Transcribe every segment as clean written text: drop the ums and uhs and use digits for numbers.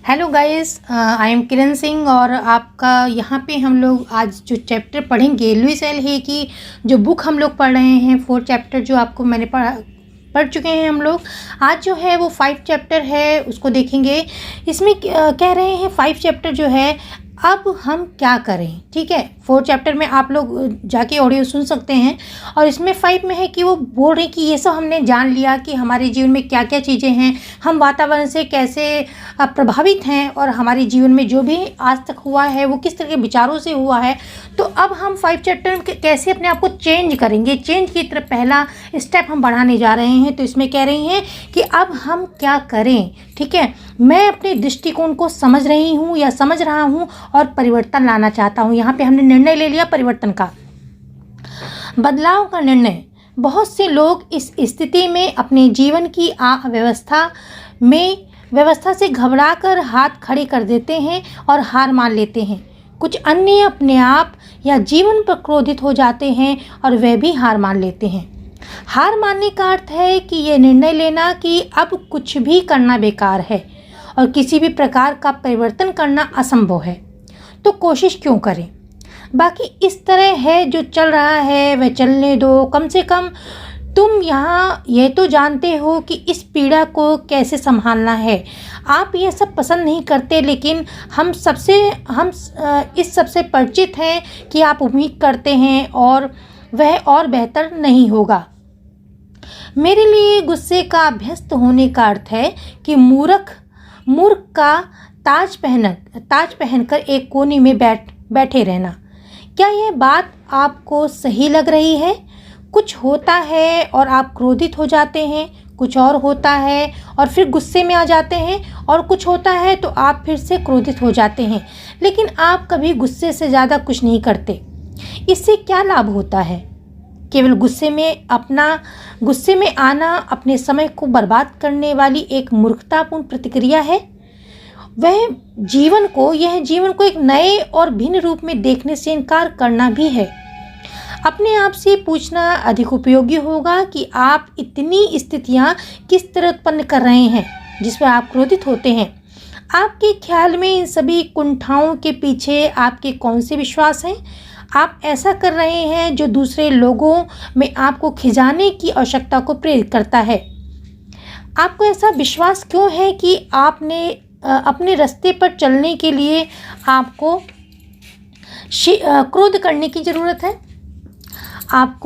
Hello guys, I am किरण सिंह और आपका यहाँ पे हम लोग आज जो चैप्टर पढ़ेंगे लुईस एल हे की जो बुक हम लोग पढ़ रहे हैं 4 चैप्टर जो आपको मैंने पढ़ चुके हैं हम लोग। आज जो है वो 5 चैप्टर है, उसको देखेंगे। इसमें कह रहे हैं 5 चैप्टर जो है अब हम क्या करें। ठीक है, 4 चैप्टर में आप लोग जाके ऑडियो सुन सकते हैं और इसमें 5 में है कि वो बोल रहे हैं कि ये सब हमने जान लिया कि हमारे जीवन में क्या क्या चीज़ें हैं, हम वातावरण से कैसे प्रभावित हैं और हमारे जीवन में जो भी आज तक हुआ है वो किस तरह के विचारों से हुआ है। तो अब हम 5 चैप्टर में कैसे अपने आप को चेंज करेंगे, चेंज की तरफ पहला स्टेप हम बढ़ाने जा रहे हैं। तो इसमें कह रही हैं कि अब हम क्या करें। ठीक है, मैं अपने दृष्टिकोण को समझ रही हूँ या समझ रहा हूँ और परिवर्तन लाना चाहता हूँ। यहाँ पे हमने निर्णय ले लिया परिवर्तन का, बदलाव का निर्णय। बहुत से लोग इस स्थिति में अपने जीवन की व्यवस्था से घबराकर हाथ खड़े कर देते हैं और हार मान लेते हैं। कुछ अन्य अपने आप या जीवन पर क्रोधित हो जाते हैं और वे भी हार मान लेते हैं। हार मानने का अर्थ है कि ये निर्णय लेना कि अब कुछ भी करना बेकार है और किसी भी प्रकार का परिवर्तन करना असंभव है। तो कोशिश क्यों करें, बाकी इस तरह है जो चल रहा है वह चलने दो। कम से कम तुम यहाँ यह तो जानते हो कि इस पीड़ा को कैसे संभालना है। आप ये सब पसंद नहीं करते, लेकिन हम इस सबसे परिचित हैं कि आप उम्मीद करते हैं और वह और बेहतर नहीं होगा। मेरे लिए गुस्से का अभ्यस्त होने का अर्थ है कि मूर्ख का ताज पहनकर एक कोने में बैठे रहना। क्या यह बात आपको सही लग रही है? कुछ होता है और आप क्रोधित हो जाते हैं, कुछ और होता है और फिर गुस्से में आ जाते हैं, और कुछ होता है तो आप फिर से क्रोधित हो जाते हैं, लेकिन आप कभी गुस्से से ज़्यादा कुछ नहीं करते। इससे क्या लाभ होता है? केवल गुस्से में आना अपने समय को बर्बाद करने वाली एक मूर्खतापूर्ण प्रतिक्रिया है। यह जीवन को एक नए और भिन्न रूप में देखने से इनकार करना भी है। अपने आप से पूछना अधिक उपयोगी होगा कि आप इतनी स्थितियां किस तरह उत्पन्न कर रहे हैं जिस पर आप क्रोधित होते हैं। आपके ख्याल में इन सभी कुंठाओं के पीछे आपके कौन से विश्वास हैं? आप ऐसा कर रहे हैं जो दूसरे लोगों में आपको खिंचाने की आवश्यकता को प्रेरित करता है। आपको ऐसा विश्वास क्यों है कि आपने अपने रास्ते पर चलने के लिए आपको क्रोध करने की ज़रूरत है? आप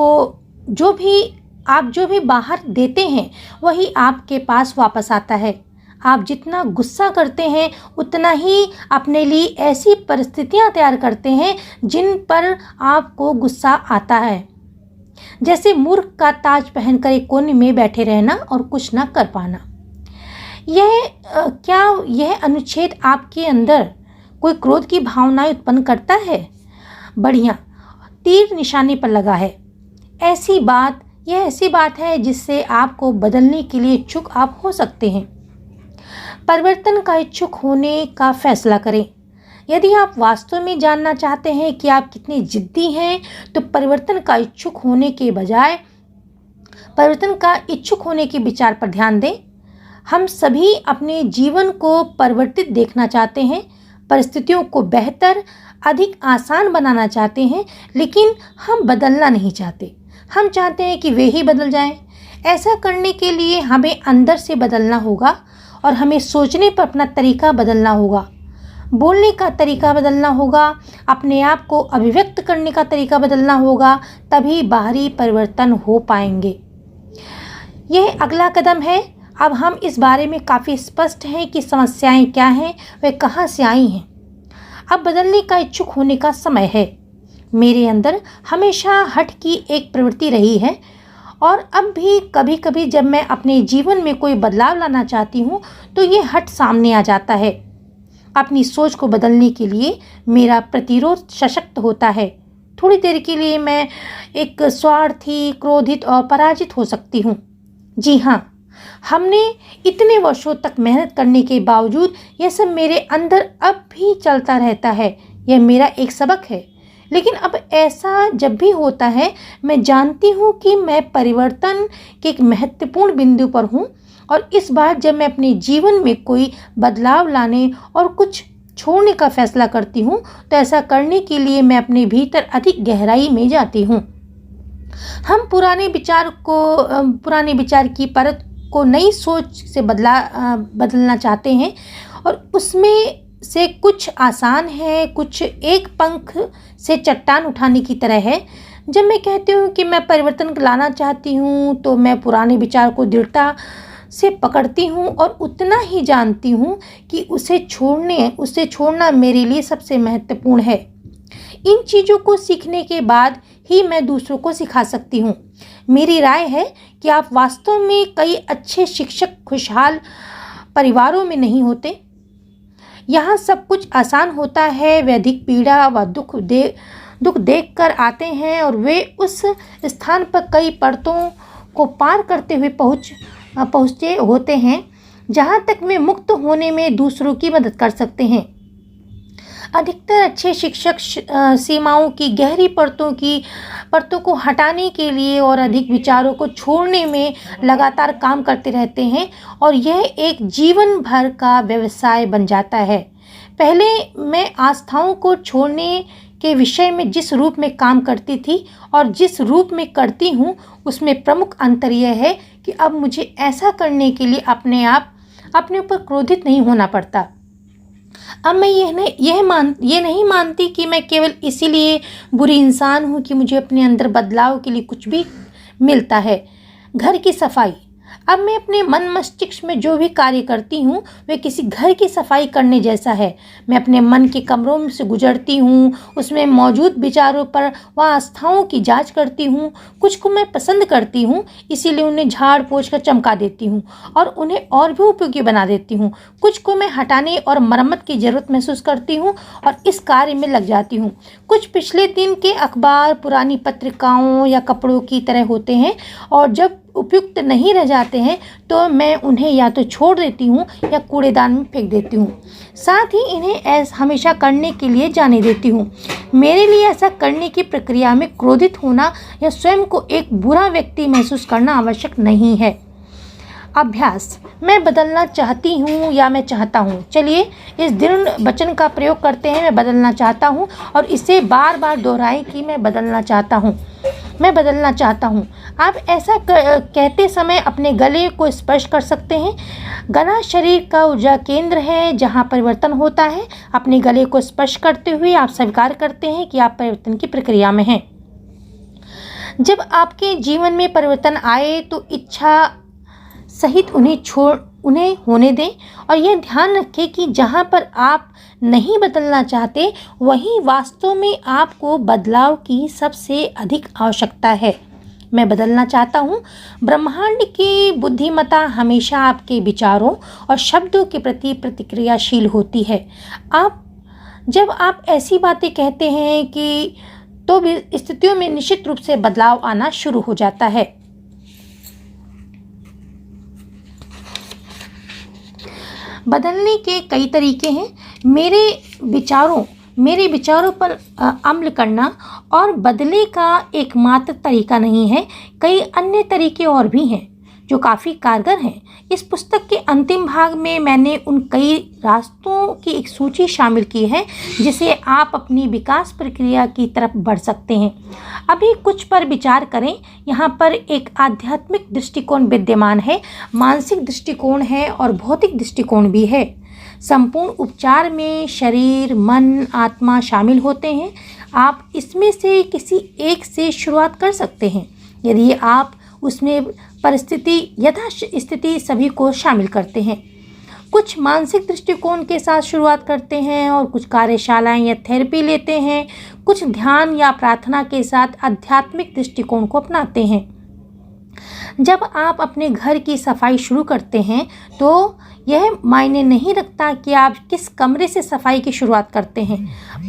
जो भी बाहर देते हैं वही आपके पास वापस आता है। आप जितना गुस्सा करते हैं उतना ही अपने लिए ऐसी परिस्थितियां तैयार करते हैं जिन पर आपको गुस्सा आता है, जैसे मूर्ख का ताज पहनकर एक कोने में बैठे रहना और कुछ न कर पाना। क्या यह अनुच्छेद आपके अंदर कोई क्रोध की भावना उत्पन्न करता है? बढ़िया, तीर निशाने पर लगा है। यह ऐसी बात है जिससे आपको बदलने के लिए इच्छुक आप हो सकते हैं। परिवर्तन का इच्छुक होने का फैसला करें। यदि आप वास्तव में जानना चाहते हैं कि आप कितने जिद्दी हैं, तो परिवर्तन का इच्छुक होने के बजाय परिवर्तन का इच्छुक होने के विचार पर ध्यान दें। हम सभी अपने जीवन को परिवर्तित देखना चाहते हैं, परिस्थितियों को बेहतर, अधिक आसान बनाना चाहते हैं, लेकिन हम बदलना नहीं चाहते। हम चाहते हैं कि वे ही बदल जाएं। ऐसा करने के लिए हमें अंदर से बदलना होगा और हमें सोचने पर अपना तरीका बदलना होगा, बोलने का तरीका बदलना होगा, अपने आप को अभिव्यक्त करने का तरीका बदलना होगा, तभी बाहरी परिवर्तन हो पाएंगे। यह अगला कदम है। अब हम इस बारे में काफ़ी स्पष्ट हैं कि समस्याएं क्या हैं, वे कहाँ से आई हैं। अब बदलने का इच्छुक होने का समय है। मेरे अंदर हमेशा हठ की एक प्रवृत्ति रही है और अब भी कभी कभी जब मैं अपने जीवन में कोई बदलाव लाना चाहती हूँ तो ये हठ सामने आ जाता है। अपनी सोच को बदलने के लिए मेरा प्रतिरोध सशक्त होता है। थोड़ी देर के लिए मैं एक स्वार्थी, क्रोधित और पराजित हो सकती हूँ। जी हाँ, हमने इतने वर्षों तक मेहनत करने के बावजूद यह सब मेरे अंदर अब भी चलता रहता है। यह मेरा एक सबक है। लेकिन अब ऐसा जब भी होता है, मैं जानती हूँ कि मैं परिवर्तन के एक महत्वपूर्ण बिंदु पर हूँ और इस बार जब मैं अपने जीवन में कोई बदलाव लाने और कुछ छोड़ने का फैसला करती हूँ तो ऐसा करने के लिए मैं अपने भीतर अधिक गहराई में जाती हूँ। हम पुराने विचार की परत को नई सोच से बदलना चाहते हैं और उसमें से कुछ आसान है, कुछ एक पंख से चट्टान उठाने की तरह है। जब मैं कहती हूँ कि मैं परिवर्तन लाना चाहती हूँ तो मैं पुराने विचार को दृढ़ता से पकड़ती हूँ और उतना ही जानती हूँ कि उसे छोड़ना मेरे लिए सबसे महत्वपूर्ण है। इन चीज़ों को सीखने के बाद ही मैं दूसरों को सिखा सकती हूँ। मेरी राय है कि आप वास्तव में कई अच्छे शिक्षक खुशहाल परिवारों में नहीं होते। यहाँ सब कुछ आसान होता है। वे अधिक पीड़ा व दुख देख कर आते हैं और वे उस स्थान पर कई परतों को पार करते हुए पहुँचे होते हैं जहाँ तक वे मुक्त होने में दूसरों की मदद कर सकते हैं। अधिकतर अच्छे शिक्षक सीमाओं की गहरी परतों को हटाने के लिए और अधिक विचारों को छोड़ने में लगातार काम करते रहते हैं और यह एक जीवन भर का व्यवसाय बन जाता है। पहले मैं आस्थाओं को छोड़ने के विषय में जिस रूप में काम करती थी और जिस रूप में करती हूँ उसमें प्रमुख अंतर यह है कि अब मुझे ऐसा करने के लिए अपने ऊपर क्रोधित नहीं होना पड़ता। अब मैं ये नहीं मानती कि मैं केवल इसीलिए बुरी इंसान हूँ कि मुझे अपने अंदर बदलाव के लिए कुछ भी मिलता है। घर की सफाई, अब मैं अपने मन मस्तिष्क में जो भी कार्य करती हूँ वे किसी घर की सफाई करने जैसा है। मैं अपने मन के कमरों से गुजरती हूँ, उसमें मौजूद विचारों पर व आस्थाओं की जांच करती हूँ। कुछ को मैं पसंद करती हूँ इसीलिए उन्हें झाड़ पोंछ कर चमका देती हूँ और उन्हें और भी उपयोगी बना देती हूँ। कुछ को मैं हटाने और मरम्मत की ज़रूरत महसूस करती हूँ और इस कार्य में लग जाती हूँ। कुछ पिछले दिन के अखबार, पुरानी पत्रिकाओं या कपड़ों की तरह होते हैं और जब उपयुक्त नहीं रह जाते हैं तो मैं उन्हें या तो छोड़ देती हूँ या कूड़ेदान में फेंक देती हूँ। साथ ही इन्हें हमेशा करने के लिए जाने देती हूँ। मेरे लिए ऐसा करने की प्रक्रिया में क्रोधित होना या स्वयं को एक बुरा व्यक्ति महसूस करना आवश्यक नहीं है। अभ्यास, मैं बदलना चाहती हूँ या मैं चाहता हूँ। चलिए इस दृढ़ वचन का प्रयोग करते हैं, मैं बदलना चाहता हूँ, और इसे बार बार दोहराएं कि मैं बदलना चाहता हूँ, मैं बदलना चाहता हूँ। आप ऐसा कहते समय अपने गले को स्पर्श कर सकते हैं। गला शरीर का ऊर्जा केंद्र है जहाँ परिवर्तन होता है। अपने गले को स्पर्श करते हुए आप स्वीकार करते हैं कि आप परिवर्तन की प्रक्रिया में हैं। जब आपके जीवन में परिवर्तन आए तो इच्छा सहित उन्हें होने दें और यह ध्यान रखें कि जहाँ पर आप नहीं बदलना चाहते वहीं वास्तव में आपको बदलाव की सबसे अधिक आवश्यकता है। मैं बदलना चाहता हूँ। ब्रह्मांड की बुद्धिमत्ता हमेशा आपके विचारों और शब्दों के प्रति प्रतिक्रियाशील होती है। जब आप ऐसी बातें कहते हैं कि तो भी स्थितियों में निश्चित रूप से बदलाव आना शुरू हो जाता है। बदलने के कई तरीके हैं। मेरे विचारों पर अमल करना और बदले का एकमात्र तरीका नहीं है, कई अन्य तरीके और भी हैं जो काफ़ी कारगर हैं। इस पुस्तक के अंतिम भाग में मैंने उन कई रास्तों की एक सूची शामिल की है जिसे आप अपनी विकास प्रक्रिया की तरफ बढ़ सकते हैं। अभी कुछ पर विचार करें। यहाँ पर एक आध्यात्मिक दृष्टिकोण विद्यमान है, मानसिक दृष्टिकोण है और भौतिक दृष्टिकोण भी है। संपूर्ण उपचार में शरीर, मन, आत्मा शामिल होते हैं। आप इसमें से किसी एक से शुरुआत कर सकते हैं यदि आप उसमें परिस्थिति यथास्थिति सभी को शामिल करते हैं। कुछ मानसिक दृष्टिकोण के साथ शुरुआत करते हैं और कुछ कार्यशालाएं या थेरेपी लेते हैं। कुछ ध्यान या प्रार्थना के साथ आध्यात्मिक दृष्टिकोण को अपनाते हैं। जब आप अपने घर की सफाई शुरू करते हैं तो यह मायने नहीं रखता कि आप किस कमरे से सफाई की शुरुआत करते हैं।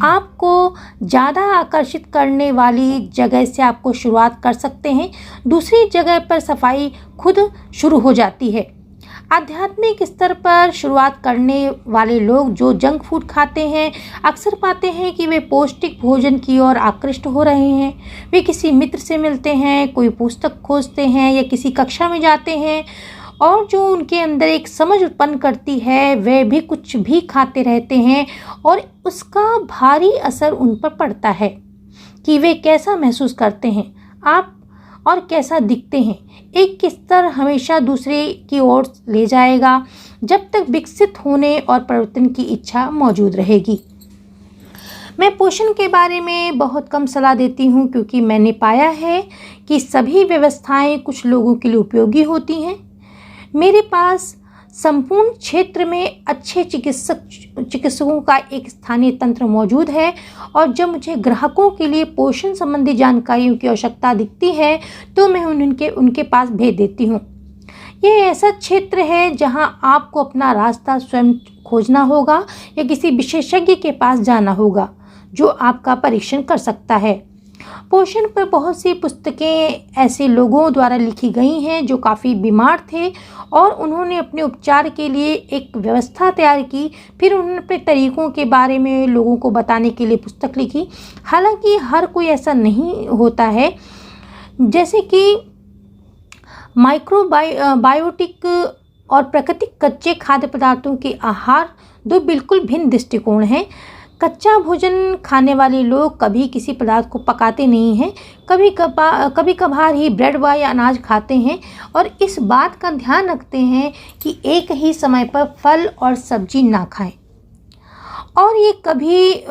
आपको ज़्यादा आकर्षित करने वाली जगह से आपको शुरुआत कर सकते हैं। दूसरी जगह पर सफाई खुद शुरू हो जाती है। आध्यात्मिक स्तर पर शुरुआत करने वाले लोग जो जंक फूड खाते हैं अक्सर पाते हैं कि वे पौष्टिक भोजन की ओर आकृष्ट हो रहे हैं। वे किसी मित्र से मिलते हैं, कोई पुस्तक खोजते हैं या किसी कक्षा में जाते हैं और जो उनके अंदर एक समझ उत्पन्न करती है, वे भी कुछ भी खाते रहते हैं और उसका भारी असर उन पर पड़ता है कि वे कैसा महसूस करते हैं आप और कैसा दिखते हैं। एक स्तर हमेशा दूसरे की ओर ले जाएगा जब तक विकसित होने और परिवर्तन की इच्छा मौजूद रहेगी। मैं पोषण के बारे में बहुत कम सलाह देती हूँ क्योंकि मैंने पाया है कि सभी व्यवस्थाएं कुछ लोगों के लिए उपयोगी होती हैं। मेरे पास संपूर्ण क्षेत्र में अच्छे चिकित्सकों का एक स्थानीय तंत्र मौजूद है और जब मुझे ग्राहकों के लिए पोषण संबंधी जानकारियों की आवश्यकता दिखती है तो मैं उनके पास भेज देती हूँ। यह ऐसा क्षेत्र है जहां आपको अपना रास्ता स्वयं खोजना होगा या किसी विशेषज्ञ के पास जाना होगा जो आपका परीक्षण कर सकता है। पोषण पर बहुत सी पुस्तकें ऐसे लोगों द्वारा लिखी गई हैं जो काफ़ी बीमार थे और उन्होंने अपने उपचार के लिए एक व्यवस्था तैयार की। फिर उन्होंने अपने तरीकों के बारे में लोगों को बताने के लिए पुस्तक लिखी। हालांकि हर कोई ऐसा नहीं होता है। जैसे कि बायोटिक और प्राकृतिक कच्चे खाद्य पदार्थों के आहार दो बिल्कुल भिन्न दृष्टिकोण हैं। कच्चा भोजन खाने वाले लोग कभी किसी पदार्थ को पकाते नहीं हैं, कभी कभार ही ब्रेड व अनाज खाते हैं और इस बात का ध्यान रखते हैं कि एक ही समय पर फल और सब्जी ना खाएं। और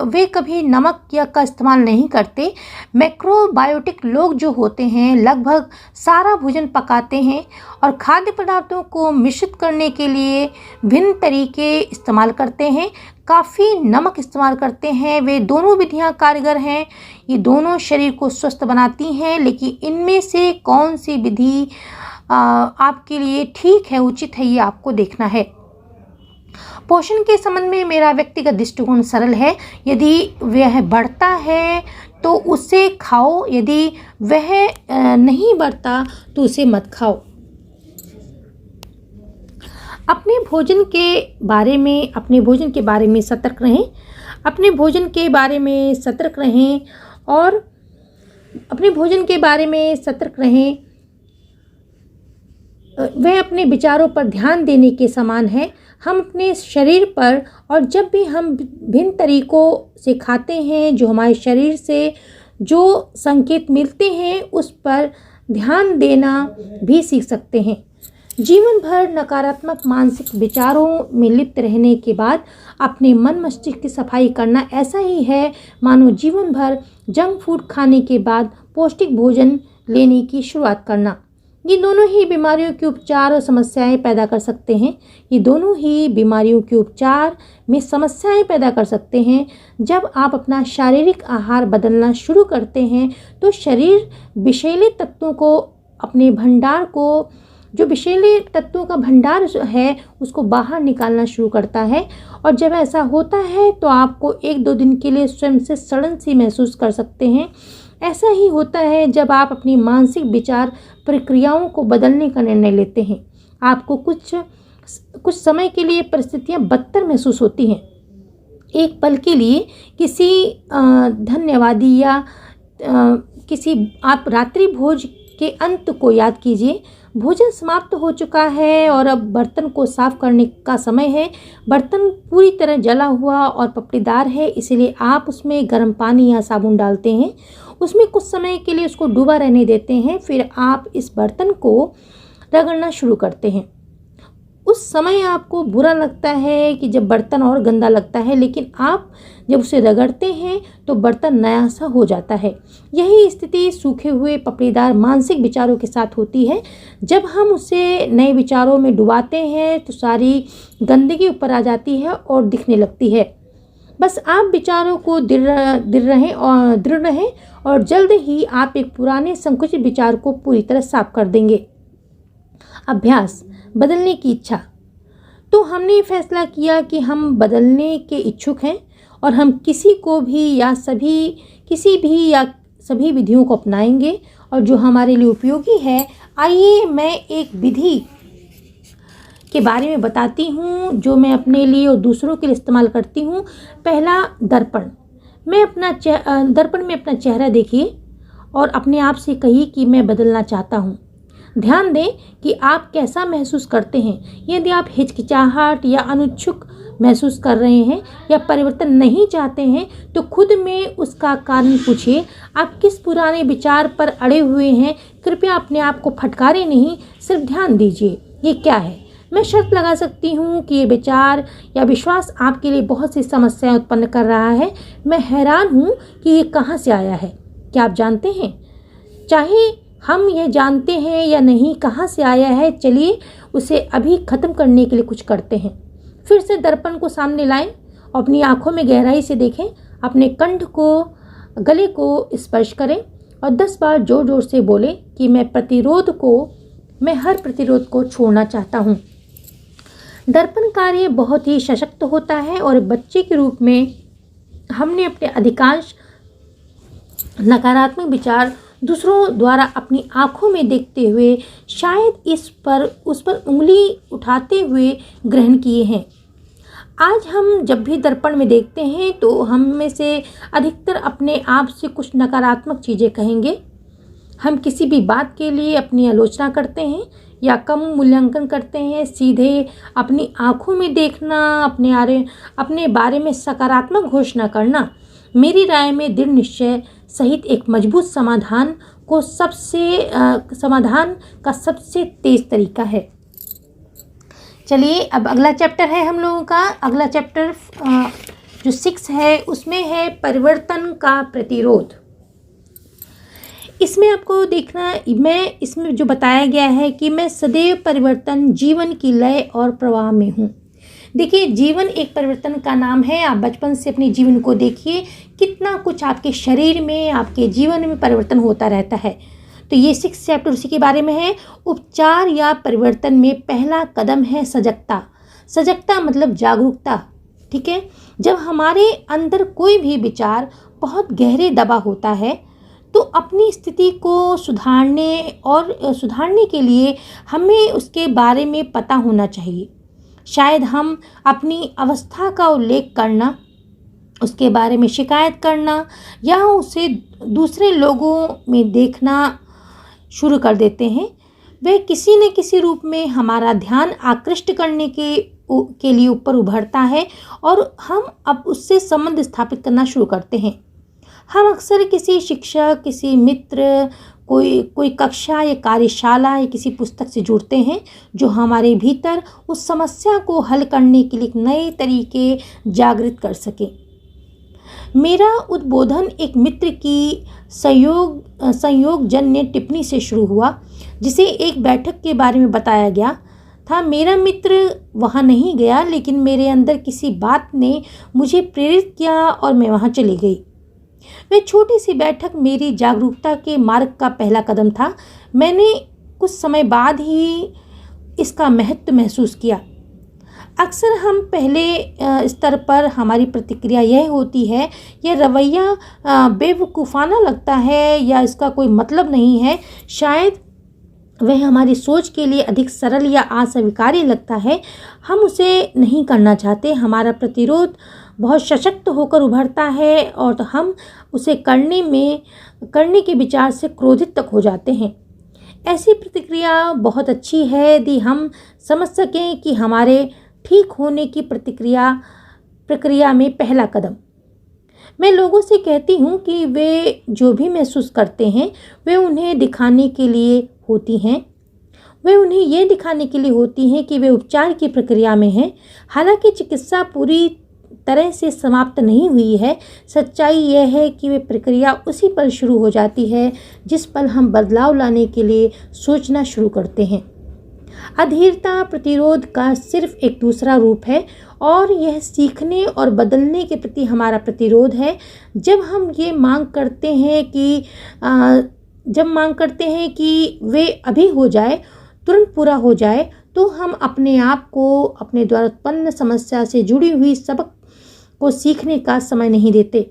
वे कभी नमक का इस्तेमाल नहीं करते। मैक्रोबायोटिक लोग जो होते हैं लगभग सारा भोजन पकाते हैं और खाद्य पदार्थों को मिश्रित करने के लिए भिन्न तरीके इस्तेमाल करते हैं। काफ़ी नमक इस्तेमाल करते हैं। वे दोनों विधियां कारगर हैं। ये दोनों शरीर को स्वस्थ बनाती हैं, लेकिन इनमें से कौन सी विधि आपके लिए ठीक है, उचित है, ये आपको देखना है। पोषण के संबंध में मेरा व्यक्तिगत दृष्टिकोण सरल है। यदि वह बढ़ता है तो उसे खाओ, यदि वह नहीं बढ़ता तो उसे मत खाओ। अपने भोजन के बारे में सतर्क रहें। अपने भोजन के बारे में सतर्क रहें। वह अपने विचारों पर ध्यान देने के समान है। हम अपने शरीर पर और जब भी हम भिन्न तरीकों से खाते हैं जो हमारे शरीर से जो संकेत मिलते हैं उस पर ध्यान देना भी सीख सकते हैं। जीवन भर नकारात्मक मानसिक विचारों में लिप्त रहने के बाद अपने मन मस्तिष्क की सफाई करना ऐसा ही है मानो जीवन भर जंक फूड खाने के बाद पौष्टिक भोजन लेने की शुरुआत करना। ये दोनों ही बीमारियों के उपचार और समस्याएं पैदा कर सकते हैं। जब आप अपना शारीरिक आहार बदलना शुरू करते हैं तो शरीर विषैले तत्वों का भंडार है उसको बाहर निकालना शुरू करता है और जब ऐसा होता है तो आपको 1-2 दिन के लिए स्वयं से सड़न सी महसूस कर सकते हैं। ऐसा ही होता है जब आप अपनी मानसिक विचार प्रक्रियाओं को बदलने का निर्णय लेते हैं। आपको कुछ समय के लिए परिस्थितियां बदतर महसूस होती हैं। एक पल के लिए किसी धन्यवादी या आप रात्रि भोज के अंत को याद कीजिए। भोजन समाप्त हो चुका है और अब बर्तन को साफ करने का समय है। बर्तन पूरी तरह जला हुआ और पपड़ीदार है, इसलिए आप उसमें गर्म पानी या साबुन डालते हैं। उसमें कुछ समय के लिए उसको डूबा रहने देते हैं। फिर आप इस बर्तन को रगड़ना शुरू करते हैं। उस समय आपको बुरा लगता है कि जब बर्तन और गंदा लगता है, लेकिन आप जब उसे रगड़ते हैं तो बर्तन नया सा हो जाता है। यही स्थिति सूखे हुए पपड़ीदार मानसिक विचारों के साथ होती है। जब हम उसे नए विचारों में डुबाते हैं तो सारी गंदगी ऊपर आ जाती है और दिखने लगती है। बस आप विचारों को दृढ़ रहें और जल्द ही आप एक पुराने संकुचित विचार को पूरी तरह साफ कर देंगे। अभ्यास, बदलने की इच्छा। तो हमने फैसला किया कि हम बदलने के इच्छुक हैं और हम किसी भी या सभी विधियों को अपनाएंगे और जो हमारे लिए उपयोगी है। आइए मैं एक विधि के बारे में बताती हूँ जो मैं अपने लिए और दूसरों के लिए इस्तेमाल करती हूँ। पहला, दर्पण। दर्पण में अपना चेहरा देखिए और अपने आप से कहिए कि मैं बदलना चाहता हूँ। ध्यान दें कि आप कैसा महसूस करते हैं। यदि आप हिचकिचाहट या अनुत्सुक महसूस कर रहे हैं या परिवर्तन नहीं चाहते हैं तो खुद में उसका कारण पूछिए। आप किस पुराने विचार पर अड़े हुए हैं? कृपया अपने आप को फटकारें नहीं, सिर्फ ध्यान दीजिए ये क्या है। मैं शर्त लगा सकती हूँ कि ये विचार या विश्वास आपके लिए बहुत सी समस्याएं उत्पन्न कर रहा है। मैं हैरान हूँ कि ये कहाँ से आया है। क्या आप जानते हैं? चाहे हम यह जानते हैं या नहीं कहाँ से आया है, चलिए उसे अभी ख़त्म करने के लिए कुछ करते हैं। फिर से दर्पण को सामने लाएं और अपनी आंखों में गहराई से देखें। अपने कंठ को, गले को स्पर्श करें और 10 बार जोर जोर से बोलें कि मैं हर प्रतिरोध को छोड़ना चाहता हूँ। दर्पण कार्य बहुत ही सशक्त होता है और बच्चे के रूप में हमने अपने अधिकांश नकारात्मक विचार दूसरों द्वारा अपनी आंखों में देखते हुए शायद उस पर उंगली उठाते हुए ग्रहण किए हैं। आज हम जब भी दर्पण में देखते हैं तो हम में से अधिकतर अपने आप से कुछ नकारात्मक चीज़ें कहेंगे। हम किसी भी बात के लिए अपनी आलोचना करते हैं या कम मूल्यांकन करते हैं। सीधे अपनी आंखों में देखना, अपने बारे में सकारात्मक घोषणा करना, मेरी राय में दृढ़ निश्चय सहित एक मजबूत समाधान का सबसे तेज तरीका है। चलिए अब अगला चैप्टर है हम लोगों का। अगला चैप्टर जो 6 है उसमें है परिवर्तन का प्रतिरोध। इसमें आपको देखना, इसमें जो बताया गया है कि मैं सदैव परिवर्तन, जीवन की लय और प्रवाह में हूँ। देखिए, जीवन एक परिवर्तन का नाम है। आप बचपन से अपने जीवन को देखिए, कितना कुछ आपके शरीर में, आपके जीवन में परिवर्तन होता रहता है। तो ये 6 चैप्टर उसी के बारे में है। उपचार या परिवर्तन में पहला कदम है सजगता। सजगता मतलब जागरूकता, ठीक है। जब हमारे अंदर कोई भी विचार बहुत गहरे दबा होता है तो अपनी स्थिति को सुधारने के लिए हमें उसके बारे में पता होना चाहिए। शायद हम अपनी अवस्था का उल्लेख करना, उसके बारे में शिकायत करना या उसे दूसरे लोगों में देखना शुरू कर देते हैं। वह किसी न किसी रूप में हमारा ध्यान आकृष्ट करने के लिए ऊपर उभरता है और हम अब उससे संबंध स्थापित करना शुरू करते हैं। हम अक्सर किसी शिक्षक, किसी मित्र, कोई कक्षा या कार्यशाला या किसी पुस्तक से जुड़ते हैं जो हमारे भीतर उस समस्या को हल करने के लिए एक नए तरीके जागृत कर सके। मेरा उद्बोधन एक मित्र की संयोगजन्य टिप्पणी से शुरू हुआ, जिसे एक बैठक के बारे में बताया गया था। मेरा मित्र वहाँ नहीं गया, लेकिन मेरे अंदर किसी बात ने मुझे प्रेरित किया और मैं वहाँ चली गई। वह छोटी सी बैठक मेरी जागरूकता के मार्ग का पहला कदम था। मैंने कुछ समय बाद ही इसका महत्व महसूस किया। अक्सर हम पहले स्तर पर हमारी प्रतिक्रिया यह होती है, यह रवैया बेवकूफ़ाना लगता है या इसका कोई मतलब नहीं है। शायद वह हमारी सोच के लिए अधिक सरल या अस्वीकार्य लगता है। हम उसे नहीं करना चाहते। हमारा प्रतिरोध बहुत सशक्त होकर उभरता है और तो हम उसे करने के विचार से क्रोधित तक हो जाते हैं। ऐसी प्रतिक्रिया बहुत अच्छी है यदि हम समझ सकें कि हमारे ठीक होने की प्रक्रिया में पहला कदम। मैं लोगों से कहती हूँ कि वे जो भी महसूस करते हैं वे उन्हें दिखाने के लिए होती हैं। वे उन्हें ये दिखाने के लिए होती हैं कि वे उपचार की प्रक्रिया में हैं। हालांकि चिकित्सा पूरी तरह से समाप्त नहीं हुई है। सच्चाई यह है कि वे प्रक्रिया उसी पल शुरू हो जाती है जिस पल हम बदलाव लाने के लिए सोचना शुरू करते हैं। अधीरता प्रतिरोध का सिर्फ एक दूसरा रूप है और यह सीखने और बदलने के प्रति हमारा प्रतिरोध है। जब हम मांग करते हैं कि वे अभी हो जाए, तुरंत पूरा हो जाए, तो हम अपने आप को अपने द्वारा उत्पन्न समस्या से जुड़ी हुई सबक को सीखने का समय नहीं देते।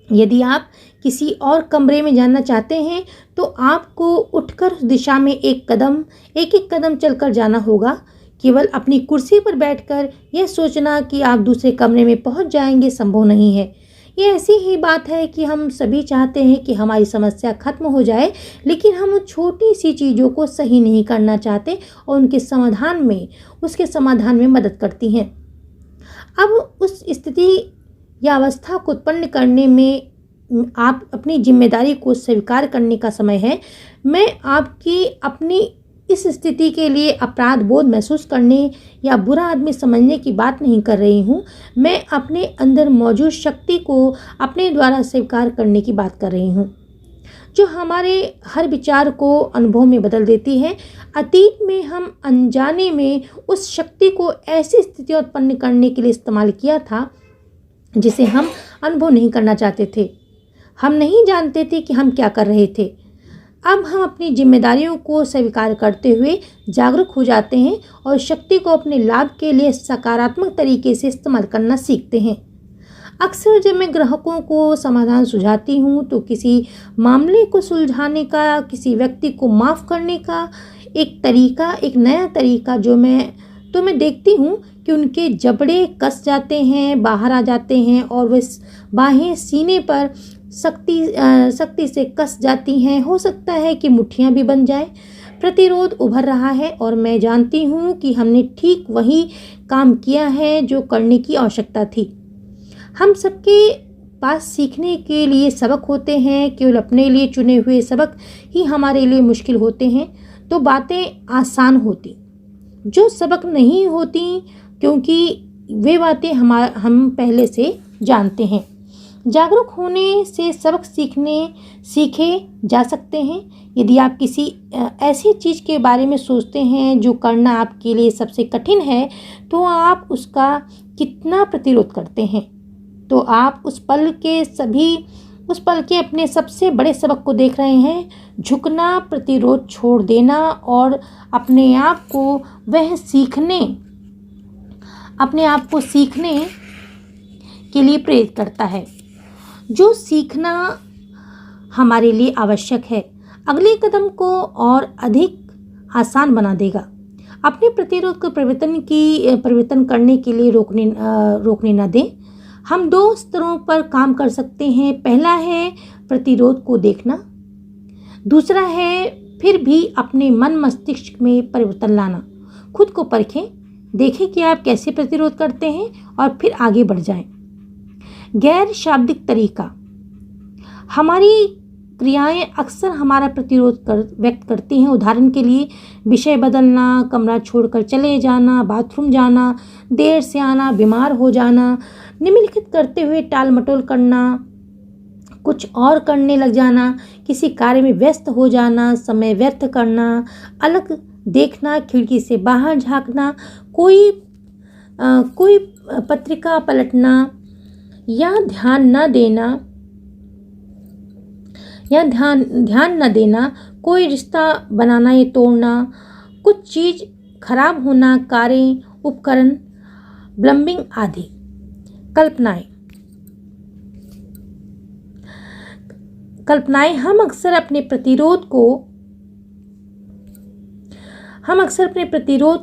यदि आप किसी और कमरे में जाना चाहते हैं तो आपको उठकर उस दिशा में एक एक कदम चलकर जाना होगा। केवल अपनी कुर्सी पर बैठकर यह सोचना कि आप दूसरे कमरे में पहुंच जाएंगे संभव नहीं है। ये ऐसी ही बात है कि हम सभी चाहते हैं कि हमारी समस्या खत्म हो जाए, लेकिन हम उन छोटी सी चीज़ों को सही नहीं करना चाहते और उसके समाधान में मदद करती हैं। अब उस स्थिति या अवस्था को उत्पन्न करने में आप अपनी जिम्मेदारी को स्वीकार करने का समय है। मैं आपकी अपनी इस स्थिति के लिए अपराध बोध महसूस करने या बुरा आदमी समझने की बात नहीं कर रही हूँ। मैं अपने अंदर मौजूद शक्ति को अपने द्वारा स्वीकार करने की बात कर रही हूँ, जो हमारे हर विचार को अनुभव में बदल देती है। अतीत में हम अनजाने में उस शक्ति को ऐसी स्थितियाँ उत्पन्न करने के लिए इस्तेमाल किया था जिसे हम अनुभव नहीं करना चाहते थे। हम नहीं जानते थे कि हम क्या कर रहे थे। अब हम अपनी जिम्मेदारियों को स्वीकार करते हुए जागरूक हो जाते हैं और शक्ति को अपने लाभ के लिए सकारात्मक तरीके से इस्तेमाल करना सीखते हैं। अक्सर जब मैं ग्राहकों को समाधान सुझाती हूँ तो किसी मामले को सुलझाने का, किसी व्यक्ति को माफ़ करने का एक नया तरीका मैं देखती हूँ कि उनके जबड़े कस जाते हैं, बाहर आ जाते हैं और वे बाहें सीने पर सख्ती से कस जाती हैं। हो सकता है कि मुट्ठियाँ भी बन जाए। प्रतिरोध उभर रहा है और मैं जानती हूँ कि हमने ठीक वही काम किया है जो करने की आवश्यकता थी। हम सबके पास सीखने के लिए सबक होते हैं, केवल अपने लिए चुने हुए सबक ही हमारे लिए मुश्किल होते हैं तो बातें आसान होती, जो सबक नहीं होती क्योंकि वे बातें हम पहले से जानते हैं। जागरूक होने से सबक सीखे जा सकते हैं। यदि आप किसी ऐसी चीज़ के बारे में सोचते हैं जो करना आपके लिए सबसे कठिन है, तो आप उसका कितना प्रतिरोध करते हैं, तो आप उस पल के अपने सबसे बड़े सबक को देख रहे हैं। झुकना, प्रतिरोध छोड़ देना और अपने आप को सीखने के लिए प्रेरित करता है, जो सीखना हमारे लिए आवश्यक है, अगले कदम को और अधिक आसान बना देगा। अपने प्रतिरोध को परिवर्तन करने के लिए रोकने न दें। हम 2 स्तरों पर काम कर सकते हैं। पहला है प्रतिरोध को देखना, दूसरा है फिर भी अपने मन मस्तिष्क में परिवर्तन लाना। खुद को परखें, देखें कि आप कैसे प्रतिरोध करते हैं और फिर आगे बढ़ जाएं। गैर शाब्दिक तरीका, हमारी क्रियाएं अक्सर हमारा प्रतिरोध व्यक्त करती हैं। उदाहरण के लिए विषय बदलना, कमरा छोड़कर चले जाना, बाथरूम जाना, देर से आना, बीमार हो जाना, निम्नलिखित करते हुए टाल मटोल करना, कुछ और करने लग जाना, किसी कार्य में व्यस्त हो जाना, समय व्यर्थ करना, अलग देखना, खिड़की से बाहर झांकना, कोई पत्रिका पलटना या ध्यान न देना, कोई रिश्ता बनाना या तोड़ना, कुछ चीज़ खराब होना, कारें, उपकरण, ब्लम्बिंग आदि। कल्पनाएं हम अक्सर अपने प्रतिरोध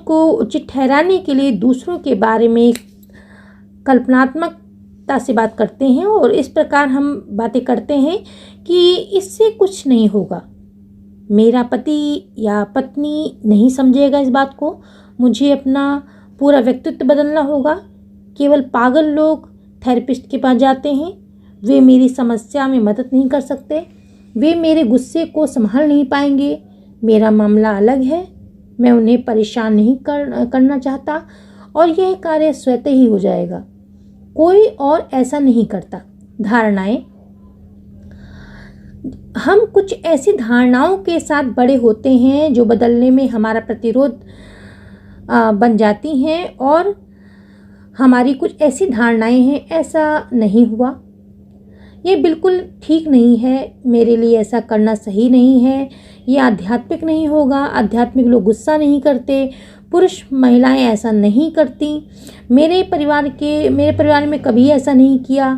को उचित ठहराने के लिए दूसरों के बारे में कल्पनात्मकता से बात करते हैं और इस प्रकार हम बातें करते हैं कि इससे कुछ नहीं होगा, मेरा पति या पत्नी नहीं समझेगा इस बात को, मुझे अपना पूरा व्यक्तित्व बदलना होगा। केवल पागल लोग थेरेपिस्ट के पास जाते हैं, वे मेरी समस्या में मदद नहीं कर सकते, वे मेरे गुस्से को संभाल नहीं पाएंगे, मेरा मामला अलग है, मैं उन्हें परेशान नहीं करना चाहता और यह कार्य स्वतः ही हो जाएगा, कोई और ऐसा नहीं करता। धारणाएं, हम कुछ ऐसी धारणाओं के साथ बड़े होते हैं जो बदलने में हमारा प्रतिरोध बन जाती हैं और हमारी कुछ ऐसी धारणाएं हैं, ऐसा नहीं हुआ, ये बिल्कुल ठीक नहीं है, मेरे लिए ऐसा करना सही नहीं है, ये आध्यात्मिक नहीं होगा, आध्यात्मिक लोग गुस्सा नहीं करते, पुरुष महिलाएं ऐसा नहीं करती, मेरे परिवार में कभी ऐसा नहीं किया,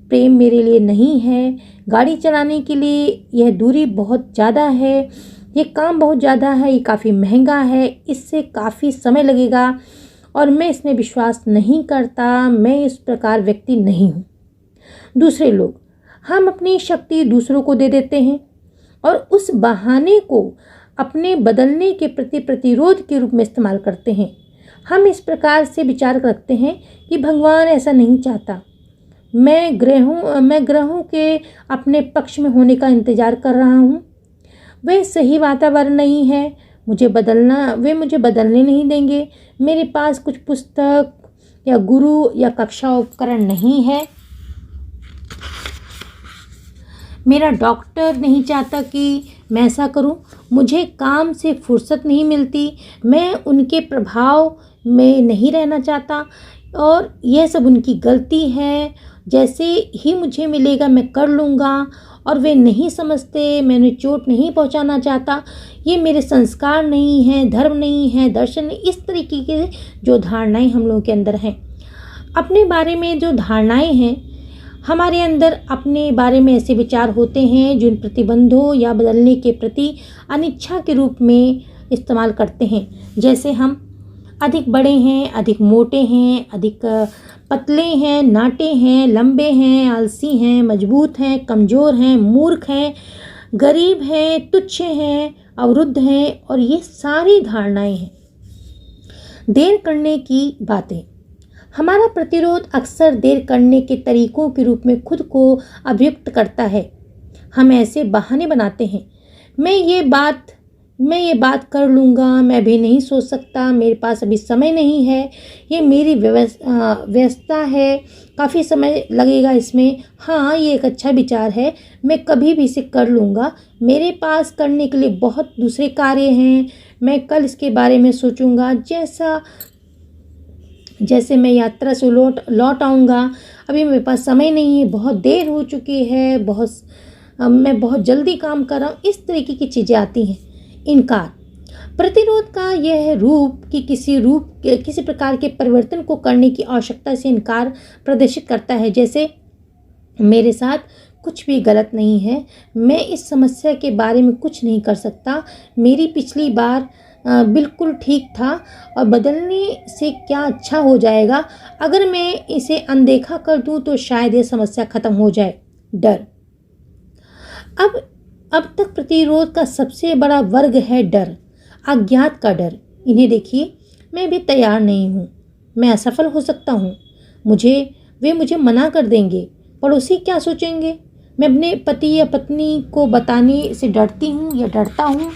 प्रेम मेरे लिए नहीं है, गाड़ी चलाने के लिए यह दूरी बहुत ज़्यादा है, ये काम बहुत ज़्यादा है, ये काफ़ी महंगा है, इससे काफ़ी समय लगेगा और मैं इसमें विश्वास नहीं करता, मैं इस प्रकार व्यक्ति नहीं हूँ। दूसरे लोग, हम अपनी शक्ति दूसरों को दे देते हैं और उस बहाने को अपने बदलने के प्रति प्रतिरोध के रूप में इस्तेमाल करते हैं। हम इस प्रकार से विचार रखते हैं कि भगवान ऐसा नहीं चाहता, मैं ग्रहों के अपने पक्ष में होने का इंतज़ार कर रहा हूँ, वह सही वातावरण नहीं है, वे मुझे बदलने नहीं देंगे, मेरे पास कुछ पुस्तक या गुरु या कक्षा उपकरण नहीं है, मेरा डॉक्टर नहीं चाहता कि मैं ऐसा करूं, मुझे काम से फुर्सत नहीं मिलती, मैं उनके प्रभाव में नहीं रहना चाहता और यह सब उनकी गलती है, जैसे ही मुझे मिलेगा मैं कर लूँगा और वे नहीं समझते, मैं उन्हें चोट नहीं पहुंचाना चाहता, ये मेरे संस्कार नहीं हैं, धर्म नहीं है, दर्शन नहीं, इस तरीके के जो धारणाएं हम लोगों के अंदर हैं। अपने बारे में जो धारणाएं हैं, हमारे अंदर अपने बारे में ऐसे विचार होते हैं जो इन प्रतिबंधों या बदलने के प्रति अनिच्छा के रूप में इस्तेमाल करते हैं। जैसे हम अधिक बड़े हैं, अधिक मोटे हैं, अधिक पतले हैं, नाटे हैं, लंबे हैं, आलसी हैं, मजबूत हैं, कमज़ोर हैं, मूर्ख हैं, गरीब हैं, तुच्छ हैं, अवरुद्ध हैं, और ये सारी धारणाएं हैं। देर करने की बातें। हमारा प्रतिरोध अक्सर देर करने के तरीकों के रूप में खुद को अभिव्यक्त करता है। हम ऐसे बहाने बनाते हैं, मैं ये बात कर लूँगा, मैं अभी नहीं सोच सकता, मेरे पास अभी समय नहीं है, ये मेरी व्यस्तता है, काफ़ी समय लगेगा इसमें, हाँ ये एक अच्छा विचार है, मैं कभी भी इसे कर लूँगा, मेरे पास करने के लिए बहुत दूसरे कार्य हैं, मैं कल इसके बारे में सोचूँगा, जैसे मैं यात्रा से लौट आऊँगा, अभी मेरे पास समय नहीं है, बहुत देर हो चुकी है, मैं बहुत जल्दी काम कर रहा हूँ, इस तरीके की चीज़ें आती हैं। इनकार। प्रतिरोध का यह रूप कि किसी प्रकार के परिवर्तन को करने की आवश्यकता से इनकार प्रदर्शित करता है। जैसे मेरे साथ कुछ भी गलत नहीं है, मैं इस समस्या के बारे में कुछ नहीं कर सकता, मेरी पिछली बार बिल्कुल ठीक था और बदलने से क्या अच्छा हो जाएगा, अगर मैं इसे अनदेखा कर दूं तो शायद ये समस्या खत्म हो जाए। डर। अब तक प्रतिरोध का सबसे बड़ा वर्ग है डर, अज्ञात का डर। इन्हें देखिए, मैं भी तैयार नहीं हूँ, मैं असफल हो सकता हूँ, वे मुझे मना कर देंगे, पड़ोसी क्या सोचेंगे, मैं अपने पति या पत्नी को बताने से डरती हूँ या डरता हूँ,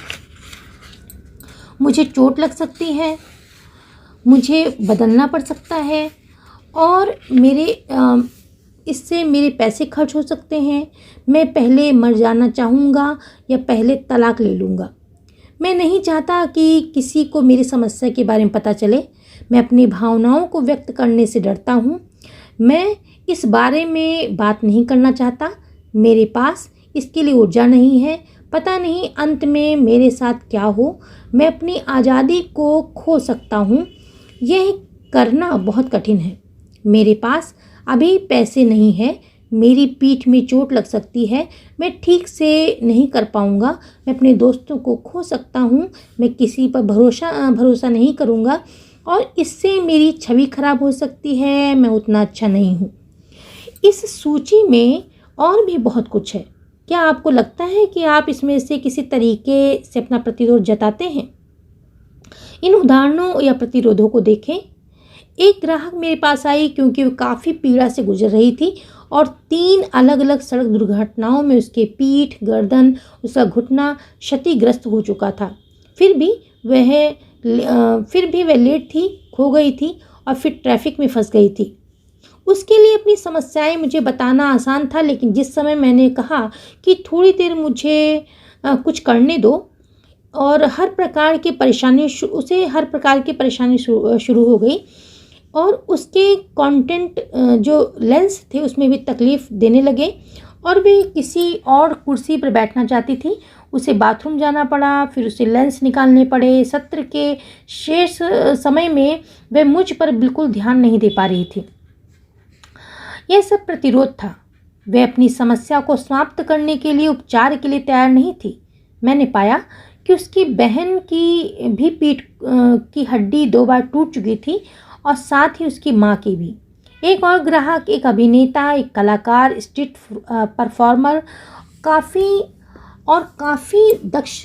मुझे चोट लग सकती है, मुझे बदलना पड़ सकता है और इससे मेरे पैसे खर्च हो सकते हैं, मैं पहले मर जाना चाहूँगा या पहले तलाक ले लूँगा, मैं नहीं चाहता कि किसी को मेरी समस्या के बारे में पता चले, मैं अपनी भावनाओं को व्यक्त करने से डरता हूँ, मैं इस बारे में बात नहीं करना चाहता, मेरे पास इसके लिए ऊर्जा नहीं है, पता नहीं अंत में मेरे साथ क्या हो, मैं अपनी आज़ादी को खो सकता हूँ, यह करना बहुत कठिन है, मेरे पास अभी पैसे नहीं है, मेरी पीठ में चोट लग सकती है, मैं ठीक से नहीं कर पाऊँगा, मैं अपने दोस्तों को खो सकता हूँ, मैं किसी पर भरोसा नहीं करूँगा और इससे मेरी छवि खराब हो सकती है, मैं उतना अच्छा नहीं हूँ। इस सूची में और भी बहुत कुछ है। क्या आपको लगता है कि आप इसमें से किसी तरीके से अपना प्रतिरोध जताते हैं? इन उदाहरणों या प्रतिरोधों को देखें। एक ग्राहक मेरे पास आई क्योंकि वो काफ़ी पीड़ा से गुजर रही थी और 3 अलग अलग सड़क दुर्घटनाओं में उसके पीठ, गर्दन, उसका घुटना क्षतिग्रस्त हो चुका था। फिर भी वह लेट थी, खो गई थी और फिर ट्रैफिक में फंस गई थी। उसके लिए अपनी समस्याएं मुझे बताना आसान था, लेकिन जिस समय मैंने कहा कि थोड़ी देर मुझे कुछ करने दो और हर प्रकार की परेशानी शुरू हो गई और उसके कंटेंट जो लेंस थे उसमें भी तकलीफ़ देने लगे और वे किसी और कुर्सी पर बैठना चाहती थी, उसे बाथरूम जाना पड़ा, फिर उसे लेंस निकालने पड़े। सत्र के शेष समय में वह मुझ पर बिल्कुल ध्यान नहीं दे पा रही थी। यह सब प्रतिरोध था। वह अपनी समस्या को समाप्त करने के लिए उपचार के लिए तैयार नहीं थी। मैंने पाया कि उसकी बहन की भी पीठ की हड्डी 2 बार टूट चुकी थी और साथ ही उसकी माँ की भी। एक और ग्राहक एक अभिनेता, एक कलाकार, स्ट्रीट परफॉर्मर, काफ़ी दक्ष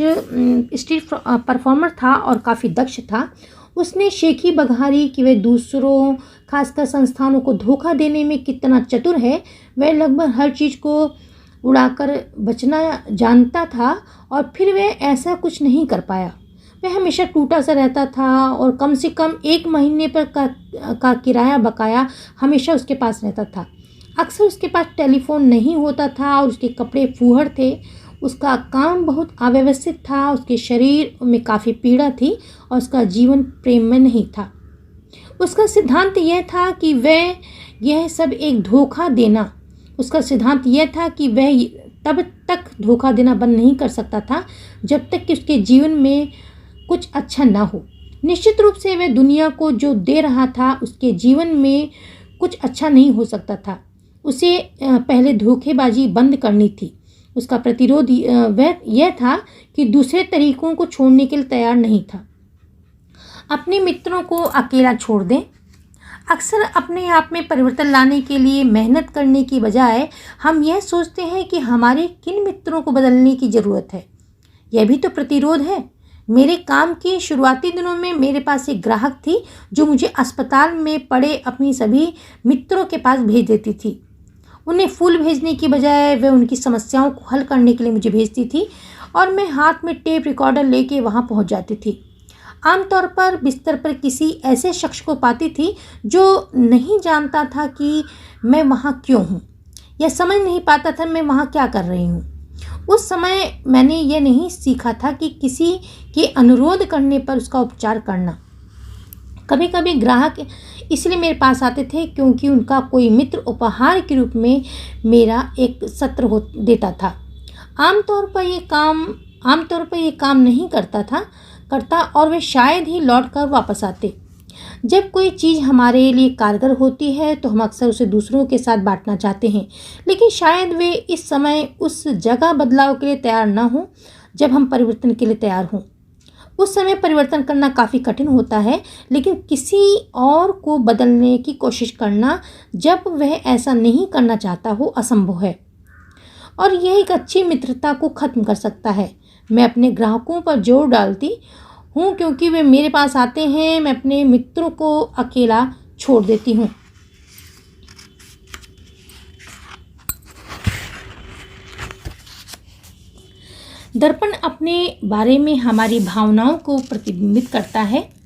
स्ट्रीट परफॉर्मर था और काफ़ी दक्ष था। उसने शेखी बघारी कि वह दूसरों, खासकर संस्थानों को धोखा देने में कितना चतुर है। वह लगभग हर चीज़ को उड़ाकर बचना जानता था और फिर वह ऐसा कुछ नहीं कर पाया। वह हमेशा टूटा सा रहता था और कम से कम 1 महीने पर का किराया बकाया हमेशा उसके पास रहता था। अक्सर उसके पास टेलीफोन नहीं होता था और उसके कपड़े फूहड़ थे। उसका काम बहुत अव्यवस्थित था, उसके शरीर में काफ़ी पीड़ा थी और उसका जीवन प्रेम में नहीं था। उसका सिद्धांत यह था कि वह तब तक धोखा देना बंद नहीं कर सकता था जब तक कि उसके जीवन में कुछ अच्छा ना हो। निश्चित रूप से वह दुनिया को जो दे रहा था उसके जीवन में कुछ अच्छा नहीं हो सकता था। उसे पहले धोखेबाजी बंद करनी थी। उसका प्रतिरोध वह यह था कि दूसरे तरीकों को छोड़ने के लिए तैयार नहीं था। अपने मित्रों को अकेला छोड़ दें। अक्सर अपने आप में परिवर्तन लाने के लिए मेहनत करने की बजाय हम यह सोचते हैं कि हमारे किन मित्रों को बदलने की ज़रूरत है। यह भी तो प्रतिरोध है। मेरे काम के शुरुआती दिनों में मेरे पास एक ग्राहक थी जो मुझे अस्पताल में पड़े अपनी सभी मित्रों के पास भेज देती थी। उन्हें फूल भेजने की बजाय वह उनकी समस्याओं को हल करने के लिए मुझे भेजती थी और मैं हाथ में टेप रिकॉर्डर लेके वहाँ पहुँच जाती थी। आमतौर पर बिस्तर पर किसी ऐसे शख्स को पाती थी जो नहीं जानता था कि मैं वहाँ क्यों हूँ या समझ नहीं पाता था मैं वहाँ क्या कर रही हूँ। उस समय मैंने यह नहीं सीखा था कि किसी के अनुरोध करने पर उसका उपचार करना। कभी कभी ग्राहक इसलिए मेरे पास आते थे क्योंकि उनका कोई मित्र उपहार के रूप में मेरा एक सत्र देता था। आमतौर पर ये काम नहीं करता और वे शायद ही लौट कर वापस आते। जब कोई चीज़ हमारे लिए कारगर होती है तो हम अक्सर उसे दूसरों के साथ बांटना चाहते हैं, लेकिन शायद वे इस समय उस जगह बदलाव के लिए तैयार न हों जब हम परिवर्तन के लिए तैयार हों। उस समय परिवर्तन करना काफ़ी कठिन होता है, लेकिन किसी और को बदलने की कोशिश करना जब वह ऐसा नहीं करना चाहता हो असंभव है और यह एक अच्छी मित्रता को ख़त्म कर सकता है। मैं अपने ग्राहकों पर जोर डालती हूँ क्योंकि वे मेरे पास आते हैं। मैं अपने मित्रों को अकेला छोड़ देती हूँ। दर्पण अपने बारे में हमारी भावनाओं को प्रतिबिंबित करता है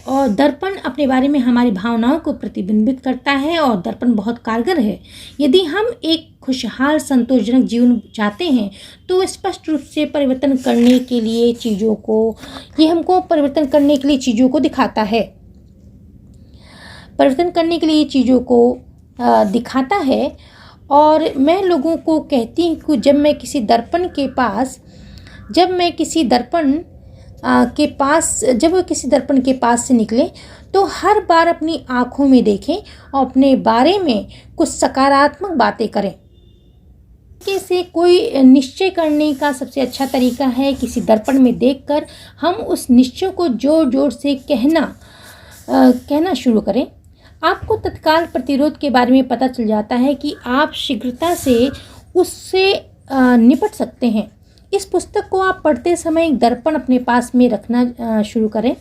और दर्पण अपने बारे में हमारी भावनाओं को प्रतिबिंबित करता है और दर्पण बहुत कारगर है। यदि हम एक खुशहाल संतोषजनक जीवन चाहते हैं तो स्पष्ट रूप से परिवर्तन करने के लिए चीज़ों को दिखाता है और मैं लोगों को कहती हूँ कि जब मैं किसी दर्पण के पास से निकले तो हर बार अपनी आँखों में देखें और अपने बारे में कुछ सकारात्मक बातें करें। से कोई निश्चय करने का सबसे अच्छा तरीका है किसी दर्पण में देखकर हम उस निश्चय को जोर जोर से कहना शुरू करें। आपको तत्काल प्रतिरोध के बारे में पता चल जाता है कि आप शीघ्रता से उससे निपट सकते हैं। इस पुस्तक को आप पढ़ते समय एक दर्पण अपने पास में रखना शुरू करें।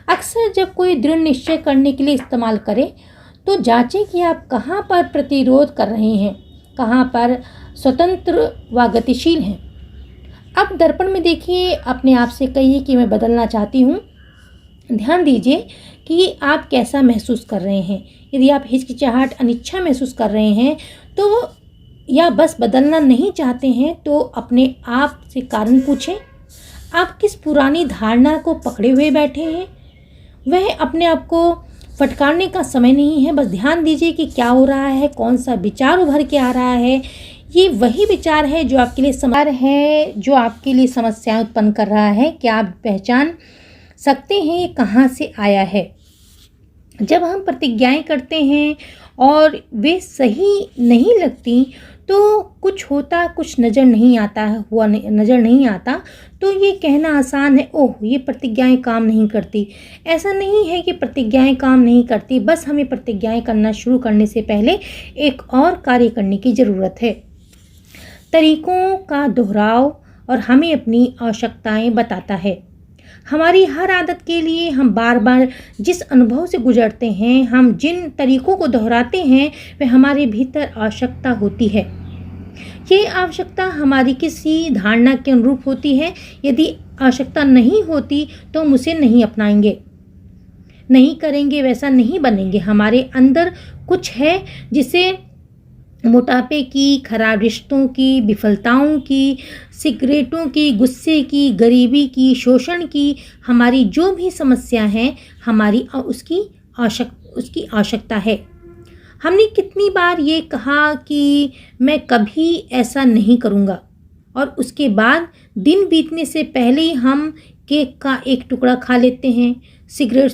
अक्सर जब कोई दृढ़ निश्चय करने के लिए इस्तेमाल करें तो जांचें कि आप कहाँ पर प्रतिरोध कर रहे हैं, कहाँ पर स्वतंत्र व गतिशील हैं। अब दर्पण में देखिए, अपने आप से कहिए कि मैं बदलना चाहती हूँ। ध्यान दीजिए कि आप कैसा महसूस कर रहे हैं। यदि आप हिचकिचाहट, अनिच्छा महसूस कर रहे हैं तो या बस बदलना नहीं चाहते हैं तो अपने आप से कारण पूछें। आप किस पुरानी धारणा को पकड़े हुए बैठे हैं? वह अपने आप को फटकारने का समय नहीं है। बस ध्यान दीजिए कि क्या हो रहा है, कौन सा विचार उभर के आ रहा है। ये वही विचार है जो आपके लिए समस्याएं उत्पन्न कर रहा है। क्या आप पहचान सकते हैं ये कहाँ से आया है? जब हम प्रतिज्ञाएं करते हैं और वे सही नहीं लगती तो कुछ होता कुछ नज़र नहीं आता तो ये कहना आसान है, ओह ये प्रतिज्ञाएं काम नहीं करती। ऐसा नहीं है कि प्रतिज्ञाएं काम नहीं करती, बस हमें प्रतिज्ञाएं करना शुरू करने से पहले एक और कार्य करने की ज़रूरत है। तरीकों का दोहराव और हमें अपनी आवश्यकताएं बताता है। हमारी हर आदत के लिए हम बार बार जिस अनुभव से गुजरते हैं, हम जिन तरीकों को दोहराते हैं, वह हमारे भीतर आवश्यकता होती है। ये आवश्यकता हमारी किसी धारणा के अनुरूप होती है। यदि आवश्यकता नहीं होती तो हम उसे नहीं अपनाएंगे, नहीं करेंगे, वैसा नहीं बनेंगे। हमारे अंदर कुछ है जिसे मोटापे की, खराब रिश्तों की, विफलताओं की, सिगरेटों की, गुस्से की, गरीबी की, शोषण की, हमारी जो भी समस्या है हमारी उसकी आवश्यकता है। हमने कितनी बार ये कहा कि मैं कभी ऐसा नहीं करूँगा, और उसके बाद दिन बीतने से पहले ही हम केक का एक टुकड़ा खा लेते हैं, सिगरेट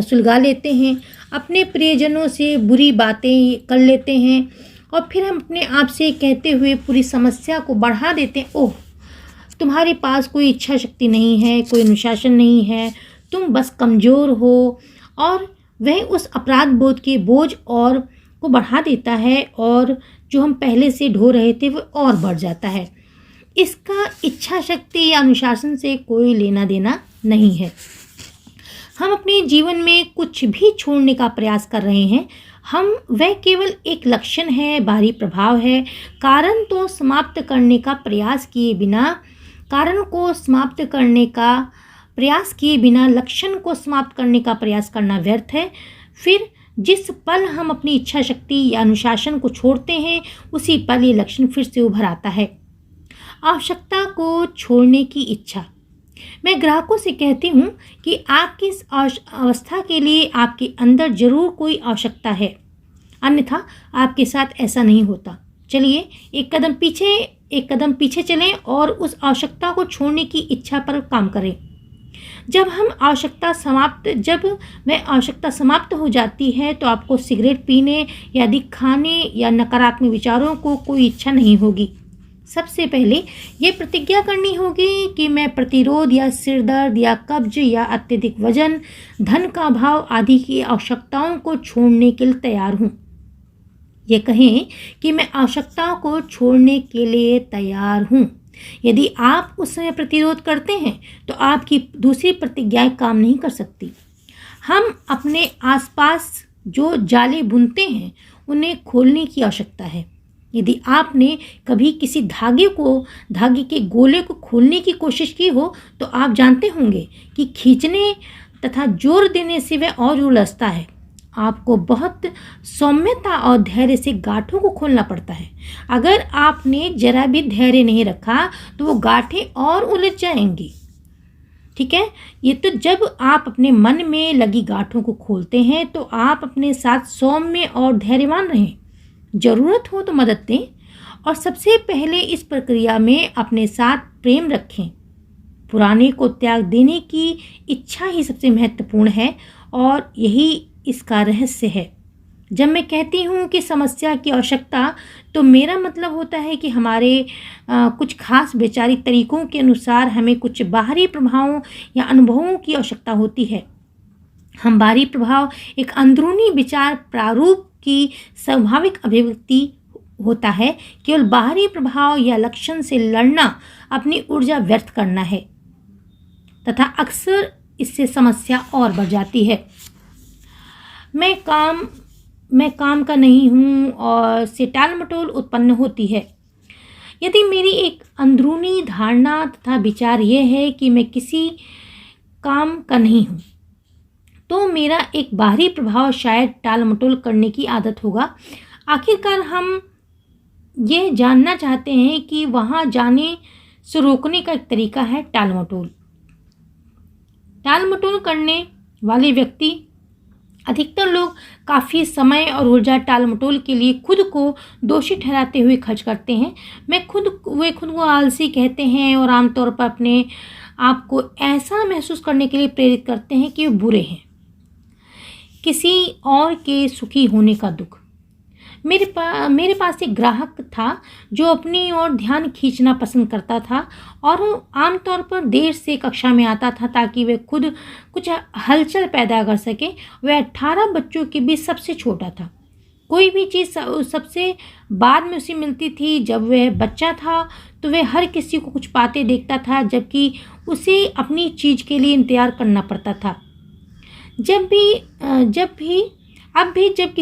सुलगा लेते हैं, अपने प्रियजनों से बुरी बातें कर लेते हैं, और फिर हम अपने आप से कहते हुए पूरी समस्या को बढ़ा देते हैं, ओह तुम्हारे पास कोई इच्छा शक्ति नहीं है, कोई अनुशासन नहीं है, तुम बस कमज़ोर हो। और वह उस अपराध बोध के बोझ और को बढ़ा देता है, और जो हम पहले से ढो रहे थे वो और बढ़ जाता है। इसका इच्छा शक्ति या अनुशासन से कोई लेना देना नहीं है। हम अपने जीवन में कुछ भी छोड़ने का प्रयास कर रहे हैं, वह केवल एक लक्षण है, बाहरी प्रभाव है। कारण को समाप्त करने का प्रयास किए बिना लक्षण को समाप्त करने का प्रयास करना व्यर्थ है। फिर जिस पल हम अपनी इच्छा शक्ति या अनुशासन को छोड़ते हैं, उसी पल ये लक्षण फिर से उभर आता है। आवश्यकता को छोड़ने की इच्छा। मैं ग्राहकों से कहती हूँ कि आपकी इस अवस्था के लिए आपके अंदर जरूर कोई आवश्यकता है, अन्यथा आपके साथ ऐसा नहीं होता। चलिए एक कदम पीछे चलें और उस आवश्यकता को छोड़ने की इच्छा पर काम करें। जब वह आवश्यकता समाप्त हो जाती है तो आपको सिगरेट पीने या अधिक खाने या नकारात्मक विचारों को कोई इच्छा नहीं होगी। सबसे पहले ये प्रतिज्ञा करनी होगी कि मैं प्रतिरोध या सिरदर्द या कब्ज या अत्यधिक वजन, धन का अभाव आदि की आवश्यकताओं को छोड़ने के लिए तैयार हूँ। ये कहें कि मैं आवश्यकताओं को छोड़ने के लिए तैयार हूँ। यदि आप उस समय प्रतिरोध करते हैं तो आपकी दूसरी प्रतिज्ञाएं काम नहीं कर सकती। हम अपने आसपास जो जाले बुनते हैं उन्हें खोलने की आवश्यकता है। यदि आपने कभी किसी धागे के गोले को खोलने की कोशिश की हो तो आप जानते होंगे कि खींचने तथा जोर देने से वह और उलझता है। आपको बहुत सौम्यता और धैर्य से गांठों को खोलना पड़ता है। अगर आपने जरा भी धैर्य नहीं रखा तो वो गांठें और उलझ जाएंगी। ठीक है, ये तो जब आप अपने मन में लगी गांठों को खोलते हैं तो आप अपने साथ सौम्य और धैर्यवान रहें। ज़रूरत हो तो मदद दें, और सबसे पहले इस प्रक्रिया में अपने साथ प्रेम रखें। पुराने को त्याग देने की इच्छा ही सबसे महत्वपूर्ण है, और यही इसका रहस्य है। जब मैं कहती हूँ कि समस्या की आवश्यकता, तो मेरा मतलब होता है कि हमारे कुछ खास वैचारिक तरीकों के अनुसार हमें कुछ बाहरी प्रभावों या अनुभवों की आवश्यकता होती है। हम बाहरी प्रभाव एक अंदरूनी विचार प्रारूप की स्वाभाविक अभिव्यक्ति होता है। केवल बाहरी प्रभाव या लक्षण से लड़ना अपनी ऊर्जा व्यर्थ करना है, तथा अक्सर इससे समस्या और बढ़ जाती है। मैं काम का नहीं हूँ और से टालमटोल उत्पन्न होती है। यदि मेरी एक अंदरूनी धारणा तथा विचार यह है कि मैं किसी काम का नहीं हूँ, तो मेरा एक बाहरी प्रभाव शायद टालमटोल करने की आदत होगा। आखिरकार हम ये जानना चाहते हैं कि वहाँ जाने से रोकने का एक तरीका है टालमटोल। टालमटोल करने वाले व्यक्ति, अधिकतर लोग काफ़ी समय और ऊर्जा टालमटोल के लिए खुद को दोषी ठहराते हुए खर्च करते हैं। वे खुद को आलसी कहते हैं और आमतौर पर अपने आप को ऐसा महसूस करने के लिए प्रेरित करते हैं कि वे बुरे हैं। किसी और के सुखी होने का दुख। मेरे पास एक ग्राहक था जो अपनी ओर ध्यान खींचना पसंद करता था और आमतौर पर देर से कक्षा में आता था ताकि वह खुद कुछ हलचल पैदा कर सके। वह 18 बच्चों के बीच सबसे छोटा था। कोई भी चीज़ सबसे बाद में उसे मिलती थी। जब वह बच्चा था तो वह हर किसी को कुछ पाते देखता था, जबकि उसे अपनी चीज़ के लिए इंतज़ार करना पड़ता था। अब भी जब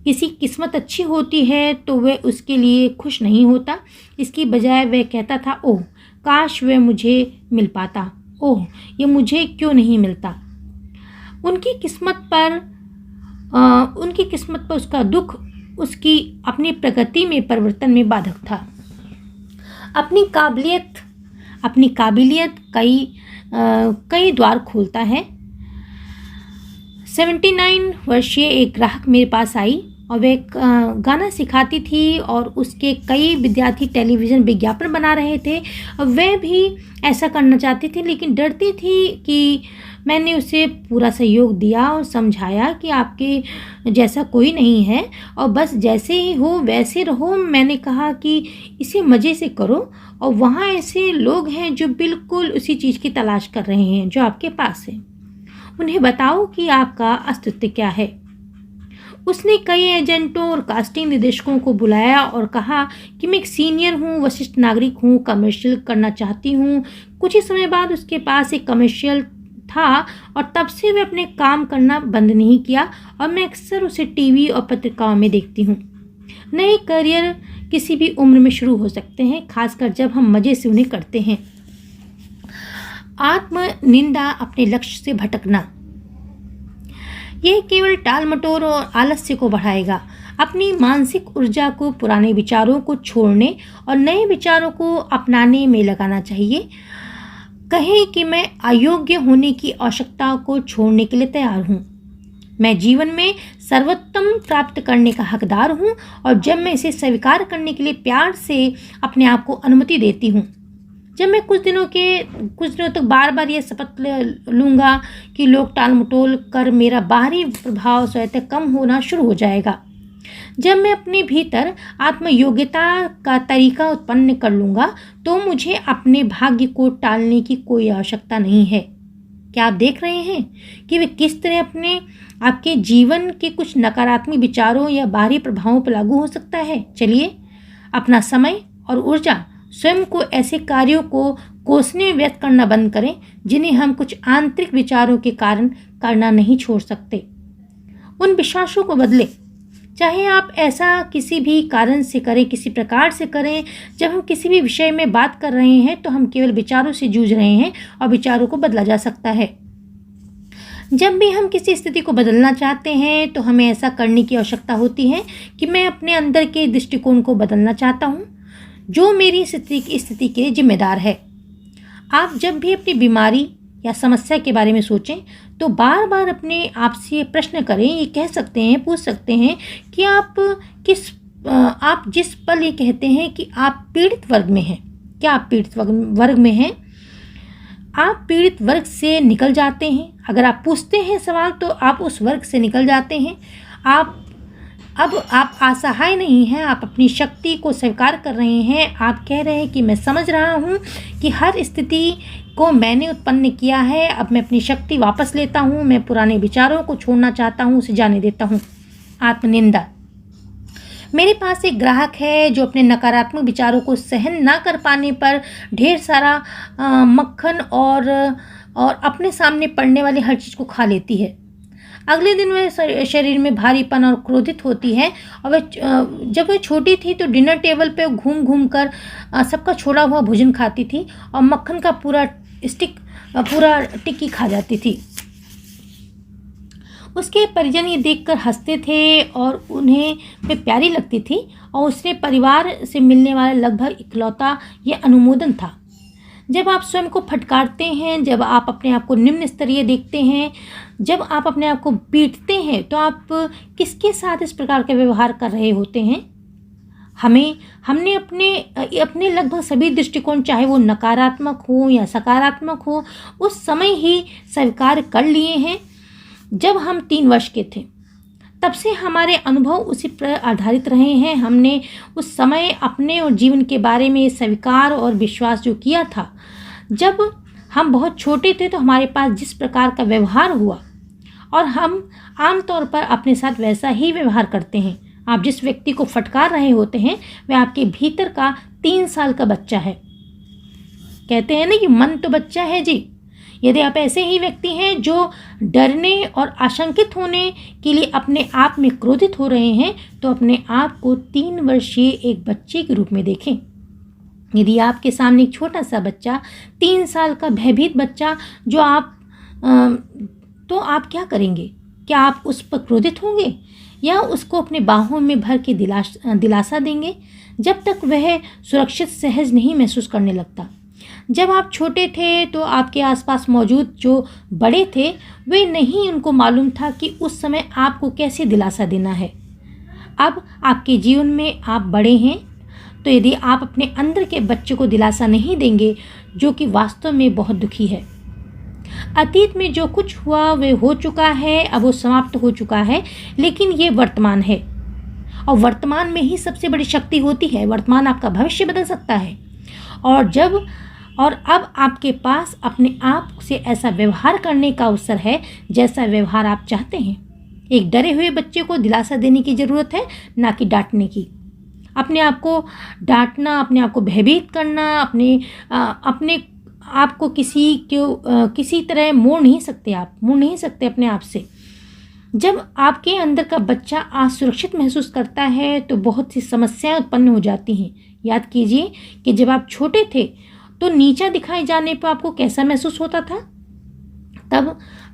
किसी किस्मत अच्छी होती है तो वह उसके लिए खुश नहीं होता। इसकी बजाय वह कहता था, ओह काश वह मुझे मिल पाता, ओह ये मुझे क्यों नहीं मिलता। उनकी किस्मत पर उसका दुख उसकी अपनी प्रगति में परिवर्तन में बाधक था। अपनी काबिलियत कई द्वार खोलता है। 79 वर्षीय एक ग्राहक मेरे पास आई और वह गाना सिखाती थी और उसके कई विद्यार्थी टेलीविज़न विज्ञापन बना रहे थे। वह भी ऐसा करना चाहती थी, लेकिन डरती थी कि मैंने उसे पूरा सहयोग दिया और समझाया कि आपके जैसा कोई नहीं है और बस जैसे ही हो वैसे रहो। मैंने कहा कि इसे मज़े से करो और वहाँ ऐसे लोग हैं जो बिल्कुल उसी चीज़ की तलाश कर रहे हैं जो आपके पास है। उन्हें बताओ कि आपका अस्तित्व क्या है। उसने कई एजेंटों और कास्टिंग निर्देशकों को बुलाया और कहा कि मैं एक सीनियर हूँ, वरिष्ठ नागरिक हूँ, कमर्शियल करना चाहती हूँ। कुछ ही समय बाद उसके पास एक कमर्शियल था और तब से वह अपने काम करना बंद नहीं किया और मैं अक्सर उसे टीवी और पत्रिकाओं में देखती हूँ। नए करियर किसी भी उम्र में शुरू हो सकते हैं, खासकर जब हम मज़े से उन्हें करते हैं। आत्मनिंदा, अपने लक्ष्य से भटकना, यह केवल टाल मटोल और आलस्य को बढ़ाएगा। अपनी मानसिक ऊर्जा को पुराने विचारों को छोड़ने और नए विचारों को अपनाने में लगाना चाहिए। कहें कि मैं अयोग्य होने की आवश्यकता को छोड़ने के लिए तैयार हूँ। मैं जीवन में सर्वोत्तम प्राप्त करने का हकदार हूँ और जब मैं इसे स्वीकार करने के लिए प्यार से अपने आप को अनुमति देती हूँ, जब मैं कुछ दिनों तक बार बार यह शपथ लूँगा कि लोग टाल मटोल कर मेरा बाहरी प्रभाव स्वतः कम होना शुरू हो जाएगा। जब मैं अपने भीतर आत्मयोग्यता का तरीका उत्पन्न कर लूँगा तो मुझे अपने भाग्य को टालने की कोई आवश्यकता नहीं है। क्या आप देख रहे हैं कि वे किस तरह आपके जीवन के कुछ नकारात्मक विचारों या बाहरी प्रभावों पर लागू हो सकता है? चलिए अपना समय और ऊर्जा स्वयं को ऐसे कार्यों को कोसने में व्यस्त करना बंद करें जिन्हें हम कुछ आंतरिक विचारों के कारण करना नहीं छोड़ सकते। उन विश्वासों को बदलें, चाहे आप ऐसा किसी भी कारण से करें, किसी प्रकार से करें। जब हम किसी भी विषय में बात कर रहे हैं तो हम केवल विचारों से जूझ रहे हैं और विचारों को बदला जा सकता है। जब भी हम किसी स्थिति को बदलना चाहते हैं तो हमें ऐसा करने की आवश्यकता होती है कि मैं अपने अंदर के दृष्टिकोण को बदलना चाहता हूँ जो मेरी स्थिति के लिए जिम्मेदार है। आप जब भी अपनी बीमारी या समस्या के बारे में सोचें तो बार बार अपने आप से प्रश्न करें। ये पूछ सकते हैं कि आप जिस पल ये कहते हैं कि आप पीड़ित वर्ग में हैं, क्या आप पीड़ित वर्ग में हैं? आप पीड़ित वर्ग से निकल जाते हैं। अगर आप पूछते हैं सवाल तो आप उस वर्ग से निकल जाते हैं। अब आप असहाय नहीं हैं, आप अपनी शक्ति को स्वीकार कर रहे हैं। आप कह रहे हैं कि मैं समझ रहा हूँ कि हर स्थिति को मैंने उत्पन्न किया है। अब मैं अपनी शक्ति वापस लेता हूँ। मैं पुराने विचारों को छोड़ना चाहता हूँ, उसे जाने देता हूँ। आत्मनिंदा, मेरे पास एक ग्राहक है जो अपने नकारात्मक विचारों को सहन ना कर पाने पर ढेर सारा मक्खन और अपने सामने पड़ने वाली हर चीज़ को खा लेती है। अगले दिन वह शरीर में भारीपन और क्रोधित होती है और जब वह छोटी थी तो डिनर टेबल पे घूम घूम कर सबका छोड़ा हुआ भोजन खाती थी और मक्खन का पूरा टिक्की खा जाती थी। उसके परिजन ये देखकर हंसते थे और उन्हें वे प्यारी लगती थी और उसने परिवार से मिलने वाला लगभग इकलौता ये अनुमोदन था। जब आप स्वयं को फटकारते हैं, जब आप अपने आप को निम्न स्तरीय देखते हैं, जब आप अपने आप को पीटते हैं तो आप किसके साथ इस प्रकार का व्यवहार कर रहे होते हैं? हमने अपने लगभग सभी दृष्टिकोण, चाहे वो नकारात्मक हो या सकारात्मक हो, उस समय ही स्वीकार कर लिए हैं जब हम 3 वर्ष के थे। तब से हमारे अनुभव उसी पर आधारित रहे हैं। हमने उस समय अपने और जीवन के बारे में स्वीकार और विश्वास जो किया था, जब हम बहुत छोटे थे तो हमारे पास जिस प्रकार का व्यवहार हुआ और हम आमतौर पर अपने साथ वैसा ही व्यवहार करते हैं। आप जिस व्यक्ति को फटकार रहे होते हैं वह आपके भीतर का 3 साल का बच्चा है। कहते हैं ना कि मन तो बच्चा है जी। यदि आप ऐसे ही व्यक्ति हैं जो डरने और आशंकित होने के लिए अपने आप में क्रोधित हो रहे हैं, तो अपने आप को 3 वर्षीय एक बच्चे के रूप में देखें। यदि आपके सामने एक छोटा सा बच्चा, 3 साल का भयभीत बच्चा जो तो आप क्या करेंगे? क्या आप उस पर क्रोधित होंगे या उसको अपने बाहों में भर के दिलासा देंगे जब तक वह सुरक्षित सहज नहीं महसूस करने लगता? जब आप छोटे थे तो आपके आसपास मौजूद जो बड़े थे वे नहीं उनको मालूम था कि उस समय आपको कैसे दिलासा देना है। अब आपके जीवन में आप बड़े हैं, तो यदि आप अपने अंदर के बच्चे को दिलासा नहीं देंगे जो कि वास्तव में बहुत दुखी है। अतीत में जो कुछ हुआ वह हो चुका है, अब वो समाप्त हो चुका है, लेकिन ये वर्तमान है और वर्तमान में ही सबसे बड़ी शक्ति होती है। वर्तमान आपका भविष्य बदल सकता है और अब आपके पास अपने आप से ऐसा व्यवहार करने का अवसर है जैसा व्यवहार आप चाहते हैं। एक डरे हुए बच्चे को दिलासा देने की ज़रूरत है, ना कि डांटने की। अपने आप को डांटना, अपने आप को भयभीत करना, अपने आप को किसी तरह मोड़ नहीं सकते अपने आप से। जब आपके अंदर का बच्चा असुरक्षित महसूस करता है तो बहुत सी समस्याएं उत्पन्न हो जाती हैं। याद कीजिए कि जब आप छोटे थे तो नीचा दिखाए जाने पर आपको कैसा महसूस होता था,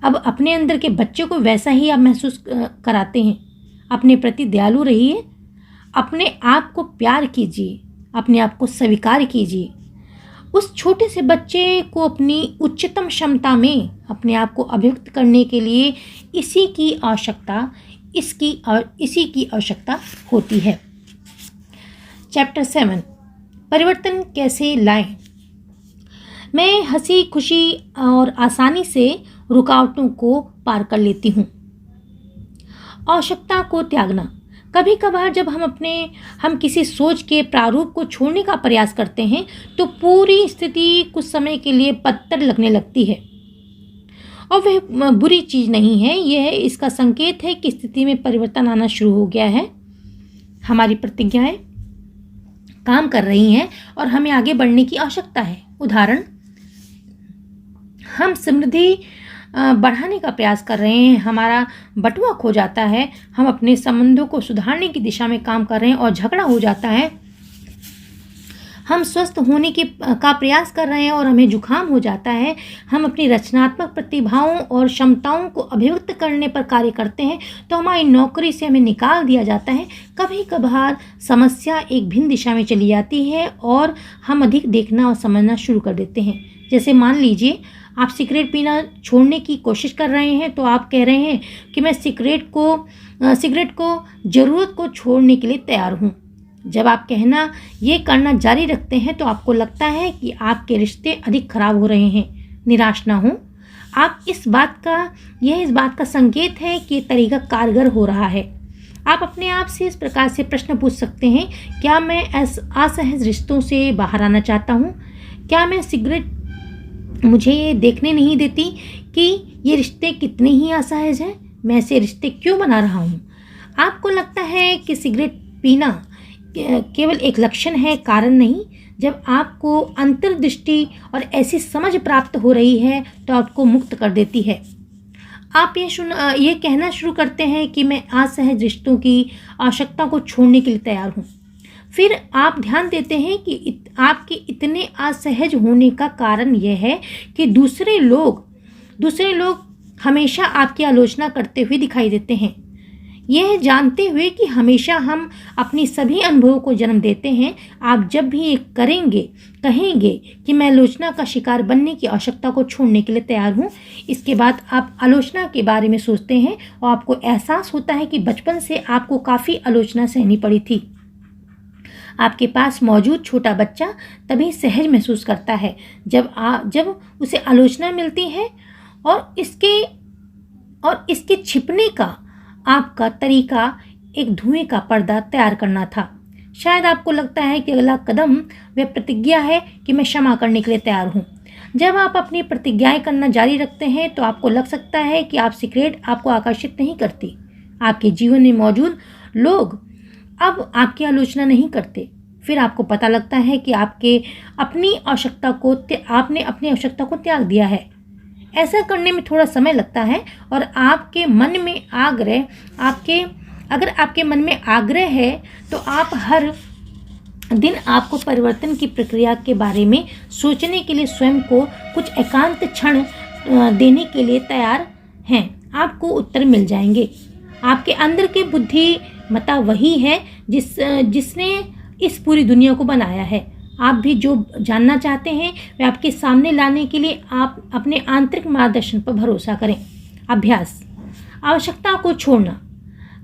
अब अपने अंदर के बच्चे को वैसा ही आप महसूस कराते हैं। अपने प्रति दयालु रहिए, अपने आप को प्यार कीजिए, अपने आप को स्वीकार कीजिए। उस छोटे से बच्चे को अपनी उच्चतम क्षमता में अपने आप को अभिव्यक्त करने के लिए इसी की आवश्यकता होती है। चैप्टर 7, परिवर्तन कैसे लाएं। मैं हंसी खुशी और आसानी से रुकावटों को पार कर लेती हूँ। आवश्यकता को त्यागना। कभी कभार जब हम किसी सोच के प्रारूप को छोड़ने का प्रयास करते हैं तो पूरी स्थिति कुछ समय के लिए बदतर लगने लगती है और वह बुरी चीज़ नहीं है। यह इसका संकेत है कि स्थिति में परिवर्तन आना शुरू हो गया है। हमारी प्रतिज्ञाएं काम कर रही हैं और हमें आगे बढ़ने की आवश्यकता है। उदाहरण, हम समृद्धि बढ़ाने का प्रयास कर रहे हैं, हमारा बटुआ खो जाता है, हम अपने संबंधों को सुधारने की दिशा में काम कर रहे हैं और झगड़ा हो जाता है, हम स्वस्थ होने का प्रयास कर रहे हैं और हमें जुकाम हो जाता है, हम अपनी रचनात्मक प्रतिभाओं और क्षमताओं को अभिव्यक्त करने पर कार्य करते हैं तो हमारी नौकरी से हमें निकाल दिया जाता है। कभी कभार समस्या एक भिन्न दिशा में चली जाती है और हम अधिक देखना और समझना शुरू कर देते हैं। जैसे मान लीजिए आप सिगरेट पीना छोड़ने की कोशिश कर रहे हैं, तो आप कह रहे हैं कि मैं सिगरेट को ज़रूरत को छोड़ने के लिए तैयार हूँ। जब आप ये करना जारी रखते हैं तो आपको लगता है कि आपके रिश्ते अधिक खराब हो रहे हैं। निराश ना हो, इस बात का संकेत है कि तरीका कारगर हो रहा है। आप अपने आप से इस प्रकार से प्रश्न पूछ सकते हैं, क्या मैं असहज रिश्तों से बाहर आना चाहता हूँ? क्या मैं सिगरेट मुझे ये देखने नहीं देती कि ये रिश्ते कितने ही असहज हैं? मैं ऐसे रिश्ते क्यों बना रहा हूँ? आपको लगता है कि सिगरेट पीना केवल एक लक्षण है, कारण नहीं। जब आपको अंतर्दृष्टि और ऐसी समझ प्राप्त हो रही है तो आपको मुक्त कर देती है। आप ये कहना शुरू करते हैं कि मैं असहज रिश्तों की आवश्यकता को छोड़ने के लिए तैयार हूँ। फिर आप ध्यान देते हैं कि आपके इतने असहज होने का कारण यह है कि दूसरे लोग हमेशा आपकी आलोचना करते हुए दिखाई देते हैं। यह जानते हुए कि हमेशा हम अपनी सभी अनुभवों को जन्म देते हैं, आप जब भी ये कहेंगे कि मैं आलोचना का शिकार बनने की आवश्यकता को छोड़ने के लिए तैयार हूँ, इसके बाद आप आलोचना के बारे में सोचते हैं और आपको एहसास होता है कि बचपन से आपको काफ़ी आलोचना सहनी पड़ी थी। आपके पास मौजूद छोटा बच्चा तभी सहज महसूस करता है जब उसे आलोचना मिलती है और इसके छिपने का आपका तरीका एक धुएं का पर्दा तैयार करना था। शायद आपको लगता है कि अगला कदम वह प्रतिज्ञा है कि मैं क्षमा करने के लिए तैयार हूँ। जब आप अपनी प्रतिज्ञाएं करना जारी रखते हैं तो आपको लग सकता है कि आप सिगरेट आपको आकर्षित नहीं करती। आपके जीवन में मौजूद लोग अब आपकी आलोचना नहीं करते। फिर आपको पता लगता है कि आपने अपनी आवश्यकता को त्याग दिया है। ऐसा करने में थोड़ा समय लगता है और अगर आपके मन में आग्रह है तो आप हर दिन आपको परिवर्तन की प्रक्रिया के बारे में सोचने के लिए स्वयं को कुछ एकांत क्षण देने के लिए तैयार हैं। आपको उत्तर मिल जाएंगे। आपके अंदर के बुद्धिमत्ता वही है जिसने इस पूरी दुनिया को बनाया है। आप भी जो जानना चाहते हैं वह आपके सामने लाने के लिए आप अपने आंतरिक मार्गदर्शन पर भरोसा करें। अभ्यास। आवश्यकता को छोड़ना।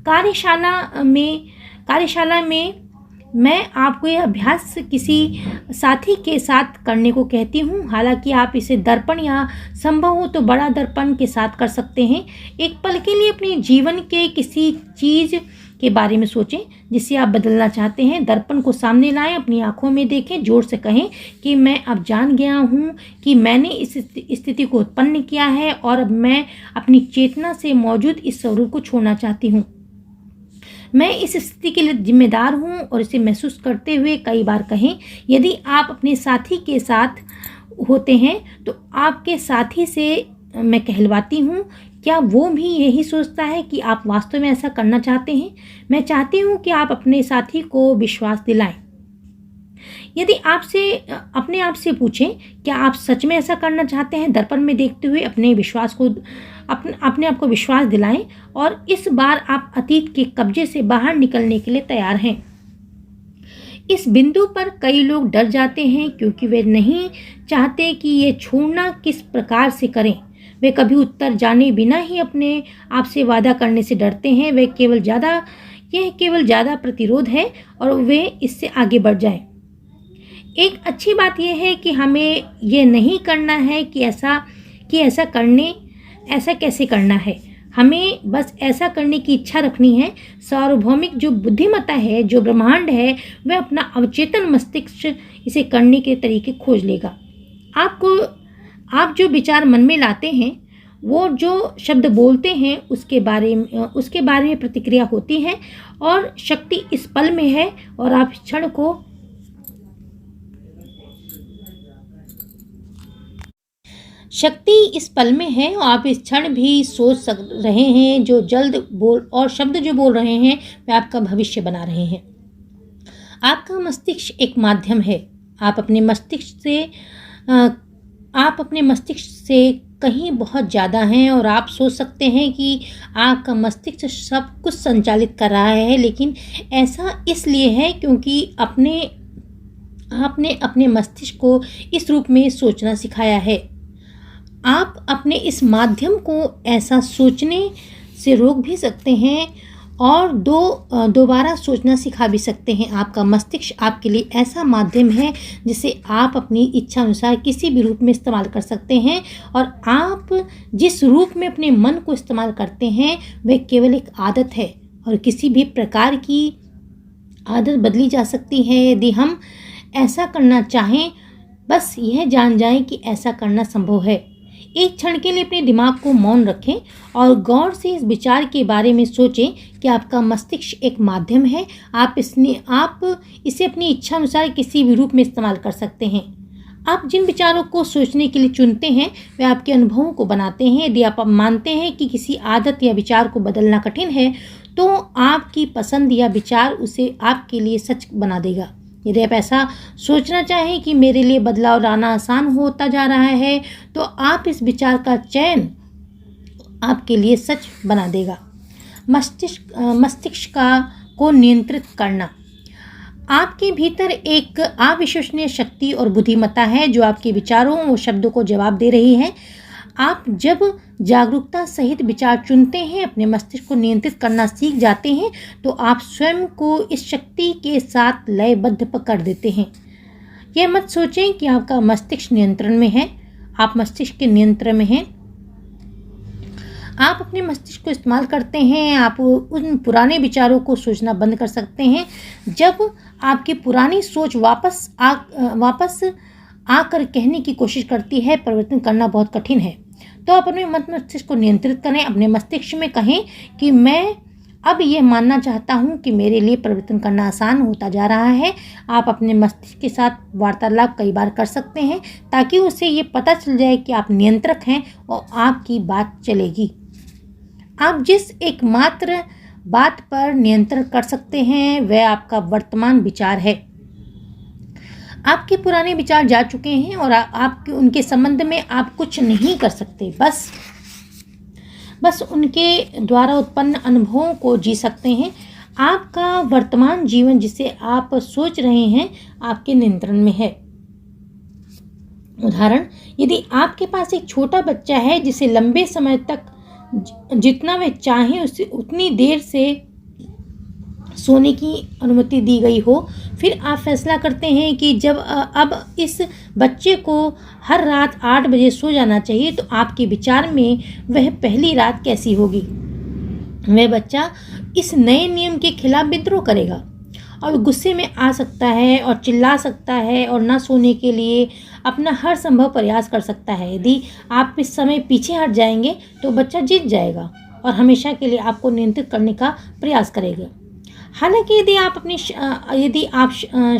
कार्यशाला में मैं आपको यह अभ्यास किसी साथी के साथ करने को कहती हूँ। हालांकि आप इसे दर्पण या संभव हो तो बड़ा दर्पण के साथ कर सकते हैं। एक पल के लिए अपने जीवन के किसी चीज़ के बारे में सोचें जिसे आप बदलना चाहते हैं। दर्पण को सामने लाएं, अपनी आंखों में देखें, जोर से कहें कि मैं अब जान गया हूँ कि मैंने इस स्थिति को उत्पन्न किया है और अब मैं अपनी चेतना से मौजूद इस स्वरूप को छोड़ना चाहती हूँ। मैं इस स्थिति के लिए जिम्मेदार हूँ और इसे महसूस करते हुए कई बार कहें। यदि आप अपने साथी के साथ होते हैं तो आपके साथी से मैं कहलवाती हूँ, क्या वो भी यही सोचता है कि आप वास्तव में ऐसा करना चाहते हैं? मैं चाहती हूँ कि आप अपने साथी को विश्वास दिलाएं। यदि अपने आप से पूछें, क्या आप सच में ऐसा करना चाहते हैं? दर्पण में देखते हुए अपने आप को विश्वास दिलाएं और इस बार आप अतीत के कब्जे से बाहर निकलने के लिए तैयार हैं। इस बिंदु पर कई लोग डर जाते हैं क्योंकि वे नहीं चाहते कि ये छोड़ना किस प्रकार से करें। वे कभी उत्तर जाने बिना ही अपने आप से वादा करने से डरते हैं। यह केवल ज़्यादा प्रतिरोध है और वे इससे आगे बढ़ जाएं। एक अच्छी बात यह है कि हमें यह नहीं करना है कि ऐसा कैसे करना है। हमें बस ऐसा करने की इच्छा रखनी है। सार्वभौमिक जो बुद्धिमत्ता है, जो ब्रह्मांड है, वह अपना अवचेतन मस्तिष्क इसे करने के तरीके खोज लेगा। आप जो विचार मन में लाते हैं, वो जो शब्द बोलते हैं, उसके बारे में प्रतिक्रिया होती है और शक्ति इस पल में है और आप क्षण को शक्ति इस पल में है और आप इस क्षण भी सोच रहे हैं। शब्द जो बोल रहे हैं वे आपका भविष्य बना रहे हैं। आपका मस्तिष्क एक माध्यम है। आप अपने मस्तिष्क से कहीं बहुत ज़्यादा हैं और आप सोच सकते हैं कि आपका मस्तिष्क सब कुछ संचालित कर रहा है, लेकिन ऐसा इसलिए है क्योंकि आपने अपने मस्तिष्क को इस रूप में सोचना सिखाया है। आप अपने इस माध्यम को ऐसा सोचने से रोक भी सकते हैं और दोबारा सोचना सिखा भी सकते हैं। आपका मस्तिष्क आपके लिए ऐसा माध्यम है जिसे आप अपनी इच्छा अनुसार किसी भी रूप में इस्तेमाल कर सकते हैं और आप जिस रूप में अपने मन को इस्तेमाल करते हैं वह केवल एक आदत है और किसी भी प्रकार की आदत बदली जा सकती है। यदि हम ऐसा करना चाहें, बस यह जान जाएं कि ऐसा करना संभव है। एक क्षण के लिए अपने दिमाग को मौन रखें और गौर से इस विचार के बारे में सोचें कि आपका मस्तिष्क एक माध्यम है। आप इसे अपनी इच्छा अनुसार किसी भी रूप में इस्तेमाल कर सकते हैं। आप जिन विचारों को सोचने के लिए चुनते हैं वे आपके अनुभवों को बनाते हैं। यदि आप मानते हैं कि किसी आदत या विचार को बदलना कठिन है तो आपकी पसंद या विचार उसे आपके लिए सच बना देगा। यदि आप ऐसा सोचना चाहें कि मेरे लिए बदलाव लाना आसान होता जा रहा है तो आप इस विचार का चयन आपके लिए सच बना देगा। मस्तिष्क को नियंत्रित करना। आपके भीतर एक अविश्वसनीय शक्ति और बुद्धिमत्ता है जो आपके विचारों और शब्दों को जवाब दे रही है। आप जब जागरूकता सहित विचार चुनते हैं, अपने मस्तिष्क को नियंत्रित करना सीख जाते हैं तो आप स्वयं को इस शक्ति के साथ लयबद्ध कर देते हैं। यह मत सोचें कि आपका मस्तिष्क नियंत्रण में है। आप मस्तिष्क के नियंत्रण में हैं। आप अपने मस्तिष्क को इस्तेमाल करते हैं, आप उन पुराने विचारों को सोचना बंद कर सकते हैं। जब आपकी पुरानी सोच वापस आकर कहने की कोशिश करती है, परिवर्तन करना बहुत कठिन है। तो आप अपने मस्तिष्क को नियंत्रित करें, अपने मस्तिष्क में कहें कि मैं अब ये मानना चाहता हूँ कि मेरे लिए परिवर्तन करना आसान होता जा रहा है। आप अपने मस्तिष्क के साथ वार्तालाप कई बार कर सकते हैं ताकि उसे ये पता चल जाए कि आप नियंत्रक हैं और आपकी बात चलेगी। आप जिस एकमात्र बात पर नियंत्रण कर सकते हैं वह आपका वर्तमान विचार है। आपके पुराने विचार जा चुके हैं और आपके उनके संबंध में आप कुछ नहीं कर सकते, बस उनके द्वारा उत्पन्न अनुभवों को जी सकते हैं। आपका वर्तमान जीवन जिसे आप सोच रहे हैं आपके नियंत्रण में है। उदाहरण, यदि आपके पास एक छोटा बच्चा है जिसे लंबे समय तक जितना वे चाहें उसे उतनी देर से सोने की अनुमति दी गई हो, फिर आप फैसला करते हैं कि अब इस बच्चे को हर रात 8 बजे सो जाना चाहिए, तो आपके विचार में वह पहली रात कैसी होगी? वह बच्चा इस नए नियम के खिलाफ विद्रोह करेगा और गुस्से में आ सकता है और चिल्ला सकता है और न सोने के लिए अपना हर संभव प्रयास कर सकता है। यदि आप इस समय पीछे हट जाएंगे तो बच्चा जीत जाएगा और हमेशा के लिए आपको नियंत्रित करने का प्रयास करेगा। हालांकि यदि आप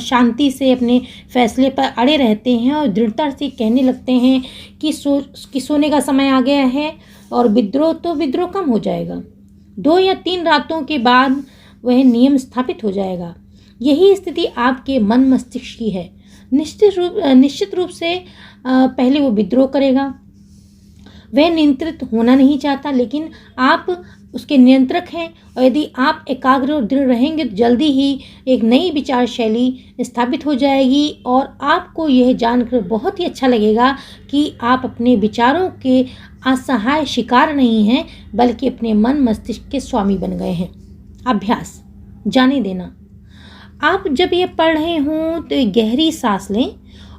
शांति से अपने फैसले पर अड़े रहते हैं और दृढ़ता से कहने लगते हैं कि सोने का समय आ गया है और विद्रोह कम हो जाएगा। 2 या 3 रातों के बाद वह नियम स्थापित हो जाएगा। यही स्थिति आपके मन मस्तिष्क की है। निश्चित रूप से पहले वो विद्रोह करेगा। वह नियंत्रित होना नहीं चाहता, लेकिन आप उसके नियंत्रक हैं और यदि आप एकाग्र और दृढ़ रहेंगे तो जल्दी ही एक नई विचार शैली स्थापित हो जाएगी और आपको यह जानकर बहुत ही अच्छा लगेगा कि आप अपने विचारों के असहाय शिकार नहीं हैं, बल्कि अपने मन मस्तिष्क के स्वामी बन गए हैं। अभ्यास, जाने देना। आप जब ये पढ़ रहे हों तो एक गहरी सांस लें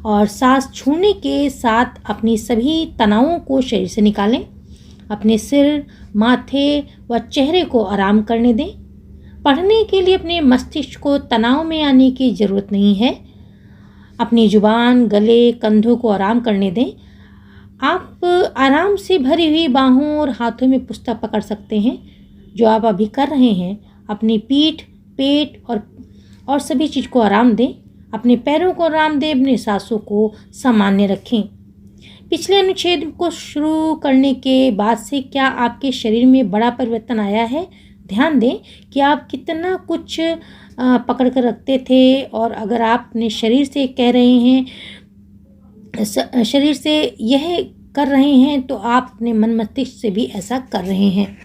और सांस छोड़ने के साथ अपनी सभी तनावों को शरीर से निकालें। अपने सिर, माथे व चेहरे को आराम करने दें। पढ़ने के लिए अपने मस्तिष्क को तनाव में आने की ज़रूरत नहीं है। अपनी जुबान, गले, कंधों को आराम करने दें। आप आराम से भरी हुई बाहों और हाथों में पुस्तक पकड़ सकते हैं, जो आप अभी कर रहे हैं। अपनी पीठ, पेट और सभी चीज़ को आराम दें। अपने पैरों को आराम दें। अपने सांसों को सामान्य रखें। पिछले अनुच्छेद को शुरू करने के बाद से क्या आपके शरीर में बड़ा परिवर्तन आया है? ध्यान दें कि आप कितना कुछ पकड़ कर रखते थे और अगर आप अपने शरीर से कह रहे हैं, शरीर से यह कर रहे हैं, तो आप अपने मन मस्तिष्क से भी ऐसा कर रहे हैं।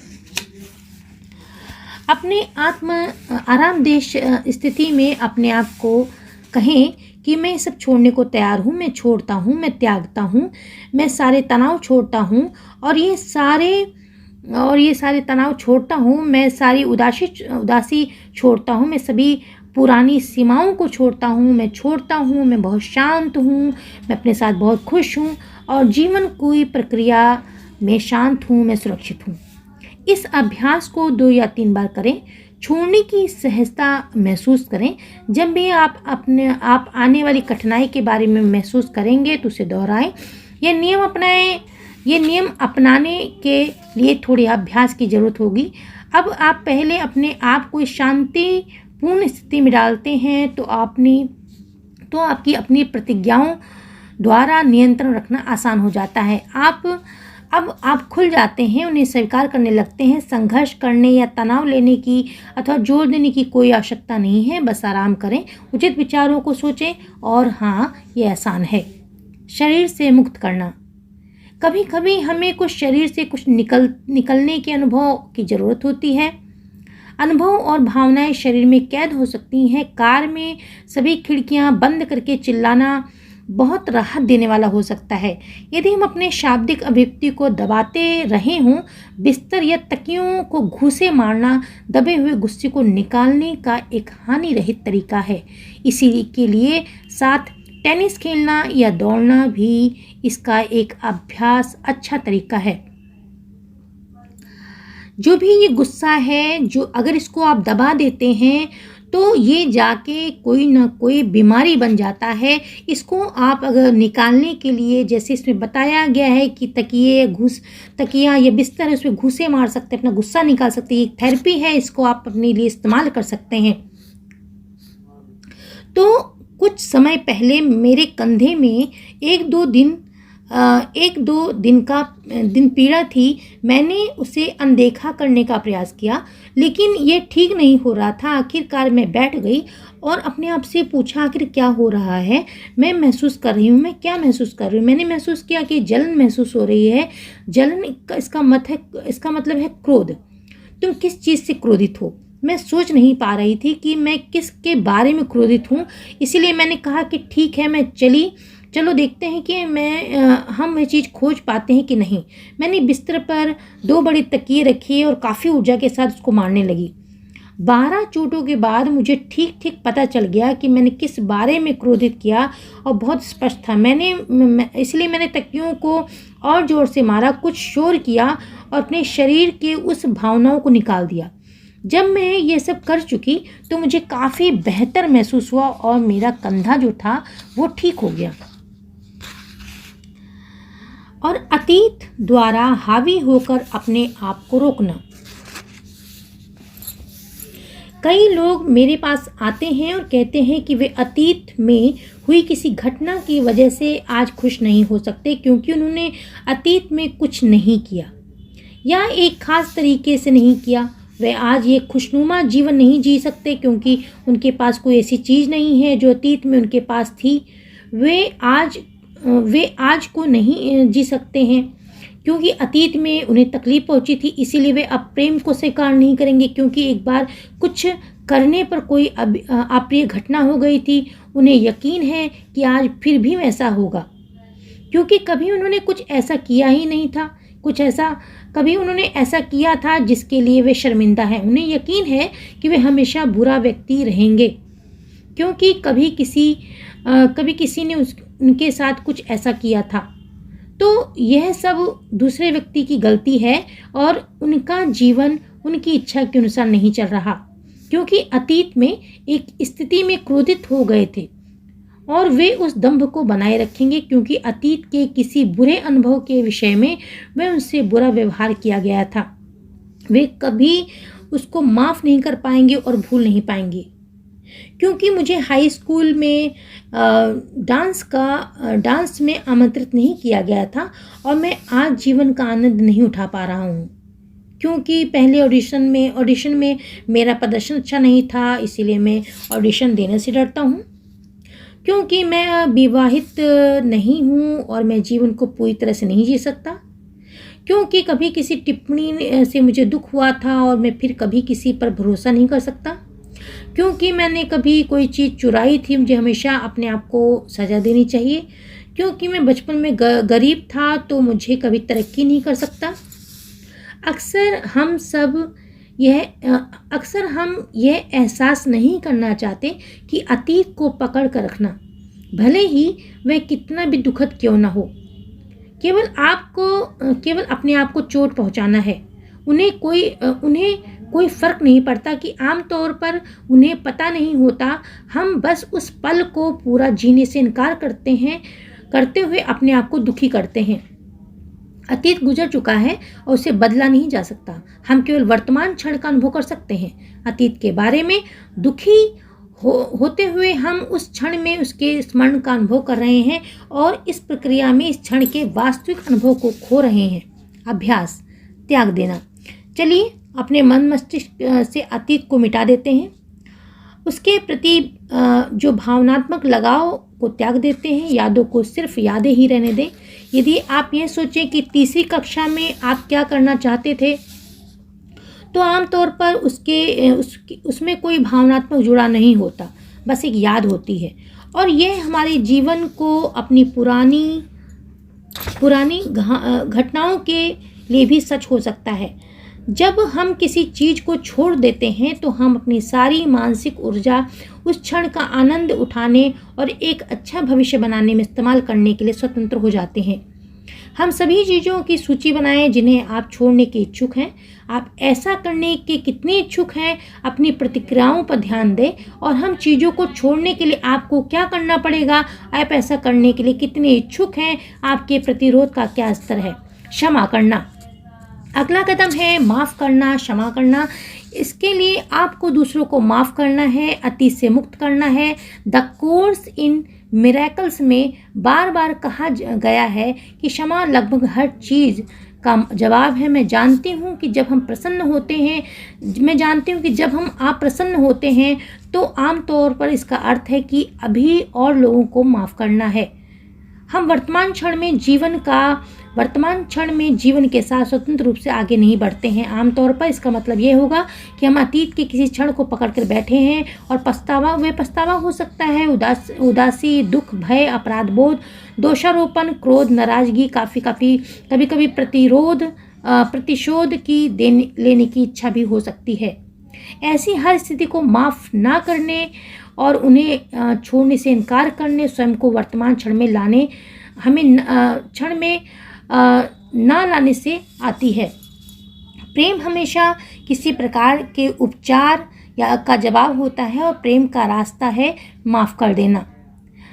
अपने आरामदेह स्थिति में अपने आप को कहें कि मैं सब छोड़ने को तैयार हूँ, मैं छोड़ता हूँ, मैं त्यागता हूँ, मैं सारे तनाव छोड़ता हूँ और ये सारे तनाव छोड़ता हूँ, मैं सारी उदासी छोड़ता हूँ, मैं सभी पुरानी सीमाओं को छोड़ता हूँ, मैं बहुत शांत हूँ, मैं अपने साथ बहुत खुश हूँ और जीवन की प्रक्रिया में शांत हूँ, मैं सुरक्षित हूँ। इस अभ्यास को 2 या 3 बार करें। छोड़ने की सहजता महसूस करें। जब भी आप आने वाली कठिनाई के बारे में महसूस करेंगे तो उसे दोहराएं। ये नियम अपनाने के लिए थोड़ी अभ्यास की ज़रूरत होगी। अब आप पहले अपने आप को शांतिपूर्ण स्थिति में डालते हैं तो आपकी अपनी प्रतिज्ञाओं द्वारा नियंत्रण रखना आसान हो जाता है। अब आप खुल जाते हैं, उन्हें स्वीकार करने लगते हैं। संघर्ष करने या तनाव लेने की अथवा जोर देने की कोई आवश्यकता नहीं है। बस आराम करें, उचित विचारों को सोचें और हाँ, ये आसान है। शरीर से मुक्त करना। कभी कभी हमें शरीर से कुछ निकलने के अनुभव की ज़रूरत होती है। अनुभव और भावनाएं शरीर में कैद हो सकती हैं। कार में सभी खिड़कियां बंद करके चिल्लाना बहुत राहत देने वाला हो सकता है। यदि हम अपने शाब्दिक अभिव्यक्ति को दबाते रहे हों, बिस्तर या तकियों को घूंसे मारना दबे हुए गुस्से को निकालने का एक हानि रहित तरीका है। इसी के लिए साथ टेनिस खेलना या दौड़ना भी इसका एक अभ्यास अच्छा तरीका है। जो भी ये गुस्सा है, जो अगर इसको आप दबा देते हैं तो ये जाके कोई ना कोई बीमारी बन जाता है। इसको आप अगर निकालने के लिए, जैसे इसमें बताया गया है कि तकिया या बिस्तर, उसमें घूंसे मार सकते हैं, अपना गुस्सा निकाल सकते हैं। एक थेरेपी है, इसको आप अपने लिए इस्तेमाल कर सकते हैं। तो कुछ समय पहले मेरे कंधे में एक दो दिन पीड़ा थी। मैंने उसे अनदेखा करने का प्रयास किया, लेकिन ये ठीक नहीं हो रहा था। आखिरकार मैं बैठ गई और अपने आप से पूछा, आखिर क्या हो रहा है, मैं महसूस कर रही हूँ, मैं क्या महसूस कर रही हूँ। मैंने महसूस किया कि जलन महसूस हो रही है। जलन इसका मतलब है क्रोध। तुम किस चीज़ से क्रोधित हो? मैं सोच नहीं पा रही थी कि मैं किसके बारे में क्रोधित हूँ। इसीलिए मैंने कहा कि ठीक है, मैं चलो देखते हैं कि हम वह चीज़ खोज पाते हैं कि नहीं। मैंने बिस्तर पर 2 बड़ी तकिए रखी और काफ़ी ऊर्जा के साथ उसको मारने लगी। 12 चोटों के बाद मुझे ठीक पता चल गया कि मैंने किस बारे में क्रोधित किया, और बहुत स्पष्ट था। इसलिए मैंने तकियों को और ज़ोर से मारा, कुछ शोर किया और अपने शरीर के उस भावनाओं को निकाल दिया। जब मैं ये सब कर चुकी तो मुझे काफ़ी बेहतर महसूस हुआ और मेरा कंधा जो था वो ठीक हो गया। और अतीत द्वारा हावी होकर अपने आप को रोकना। कई लोग मेरे पास आते हैं और कहते हैं कि वे अतीत में हुई किसी घटना की वजह से आज खुश नहीं हो सकते, क्योंकि उन्होंने अतीत में कुछ नहीं किया या एक खास तरीके से नहीं किया। वे आज ये खुशनुमा जीवन नहीं जी सकते क्योंकि उनके पास कोई ऐसी चीज़ नहीं है जो अतीत में उनके पास थी। वे आज को नहीं जी सकते हैं क्योंकि अतीत में उन्हें तकलीफ पहुंची थी। इसीलिए वे अब प्रेम को स्वीकार नहीं करेंगे, क्योंकि एक बार कुछ करने पर कोई अप्रिय घटना हो गई थी। उन्हें यकीन है कि आज फिर भी वैसा होगा, क्योंकि कभी उन्होंने कुछ ऐसा किया ही नहीं था। कभी उन्होंने ऐसा किया था जिसके लिए वे शर्मिंदा हैं। उन्हें यकीन है कि वे हमेशा बुरा व्यक्ति रहेंगे, क्योंकि कभी किसी ने उनके साथ कुछ ऐसा किया था। तो यह सब दूसरे व्यक्ति की गलती है और उनका जीवन उनकी इच्छा के अनुसार नहीं चल रहा, क्योंकि अतीत में एक स्थिति में क्रोधित हो गए थे और वे उस दंभ को बनाए रखेंगे, क्योंकि अतीत के किसी बुरे अनुभव के विषय में वे उनसे बुरा व्यवहार किया गया था। वे कभी उसको माफ़ नहीं कर पाएंगे और भूल नहीं पाएंगे। क्योंकि मुझे हाई स्कूल में डांस में आमंत्रित नहीं किया गया था और मैं आज जीवन का आनंद नहीं उठा पा रहा हूँ, क्योंकि पहले ऑडिशन में मेरा प्रदर्शन अच्छा नहीं था। इसीलिए मैं ऑडिशन देने से डरता हूँ, क्योंकि मैं विवाहित नहीं हूँ और मैं जीवन को पूरी तरह से नहीं जी सकता, क्योंकि कभी किसी टिप्पणी से मुझे दुख हुआ था और मैं फिर कभी किसी पर भरोसा नहीं कर सकता, क्योंकि मैंने कभी कोई चीज़ चुराई थी। मुझे हमेशा अपने आप को सज़ा देनी चाहिए, क्योंकि मैं बचपन में गरीब था तो मुझे कभी तरक्की नहीं कर सकता। अक्सर हम यह एहसास नहीं करना चाहते कि अतीत को पकड़ कर रखना, भले ही वह कितना भी दुखद क्यों ना हो, केवल अपने आप को चोट पहुंचाना है। उन्हें कोई फ़र्क नहीं पड़ता कि आमतौर पर उन्हें पता नहीं होता। हम बस उस पल को पूरा जीने से इनकार करते हुए अपने आप को दुखी करते हैं। अतीत गुजर चुका है और उसे बदला नहीं जा सकता। हम केवल वर्तमान क्षण का अनुभव कर सकते हैं। अतीत के बारे में दुखी होते हुए हम उस क्षण में उसके स्मरण का अनुभव कर रहे हैं और इस प्रक्रिया में इस क्षण के वास्तविक अनुभव को खो रहे हैं। अभ्यास, त्याग देना। चलिए अपने मन मस्तिष्क से अतीत को मिटा देते हैं। उसके प्रति जो भावनात्मक लगाव को त्याग देते हैं। यादों को सिर्फ यादें ही रहने दें। यदि आप ये सोचें कि तीसरी कक्षा में आप क्या करना चाहते थे, तो आमतौर पर उसमें कोई भावनात्मक जुड़ा नहीं होता, बस एक याद होती है। और यह हमारे जीवन को अपनी पुरानी घटनाओं के लिए भी सच हो सकता है। जब हम किसी चीज़ को छोड़ देते हैं तो हम अपनी सारी मानसिक ऊर्जा उस क्षण का आनंद उठाने और एक अच्छा भविष्य बनाने में इस्तेमाल करने के लिए स्वतंत्र हो जाते हैं। हम सभी चीज़ों की सूची बनाएं जिन्हें आप छोड़ने के इच्छुक हैं। आप ऐसा करने के कितने इच्छुक हैं, अपनी प्रतिक्रियाओं पर ध्यान दें और हम चीज़ों को छोड़ने के लिए आपको क्या करना पड़ेगा, आप ऐसा करने के लिए कितने इच्छुक हैं, आपके प्रतिरोध का क्या स्तर है। क्षमा करना अगला कदम है, माफ़ करना, क्षमा करना। इसके लिए आपको दूसरों को माफ़ करना है, अतीत से मुक्त करना है। द कोर्स इन मिरेकल्स में बार बार कहा गया है कि क्षमा लगभग हर चीज़ का जवाब है। मैं जानती हूँ कि जब हम आप प्रसन्न होते हैं तो आम तौर पर इसका अर्थ है कि अभी और लोगों को माफ़ करना है। हम वर्तमान क्षण में जीवन के साथ स्वतंत्र रूप से आगे नहीं बढ़ते हैं। आमतौर पर इसका मतलब ये होगा कि हम अतीत के किसी क्षण को पकड़कर बैठे हैं और पछतावा हो सकता है, उदासी, दुख, भय, अपराध बोध, दोषारोपण, क्रोध, नाराजगी, कभी कभी प्रतिशोध लेने की इच्छा भी हो सकती है। ऐसी हर स्थिति को माफ़ ना करने और उन्हें छोड़ने से इनकार करने, स्वयं को वर्तमान क्षण में ना लाने से आती है। प्रेम हमेशा किसी प्रकार के उपचार का जवाब होता है और प्रेम का रास्ता है माफ़ कर देना।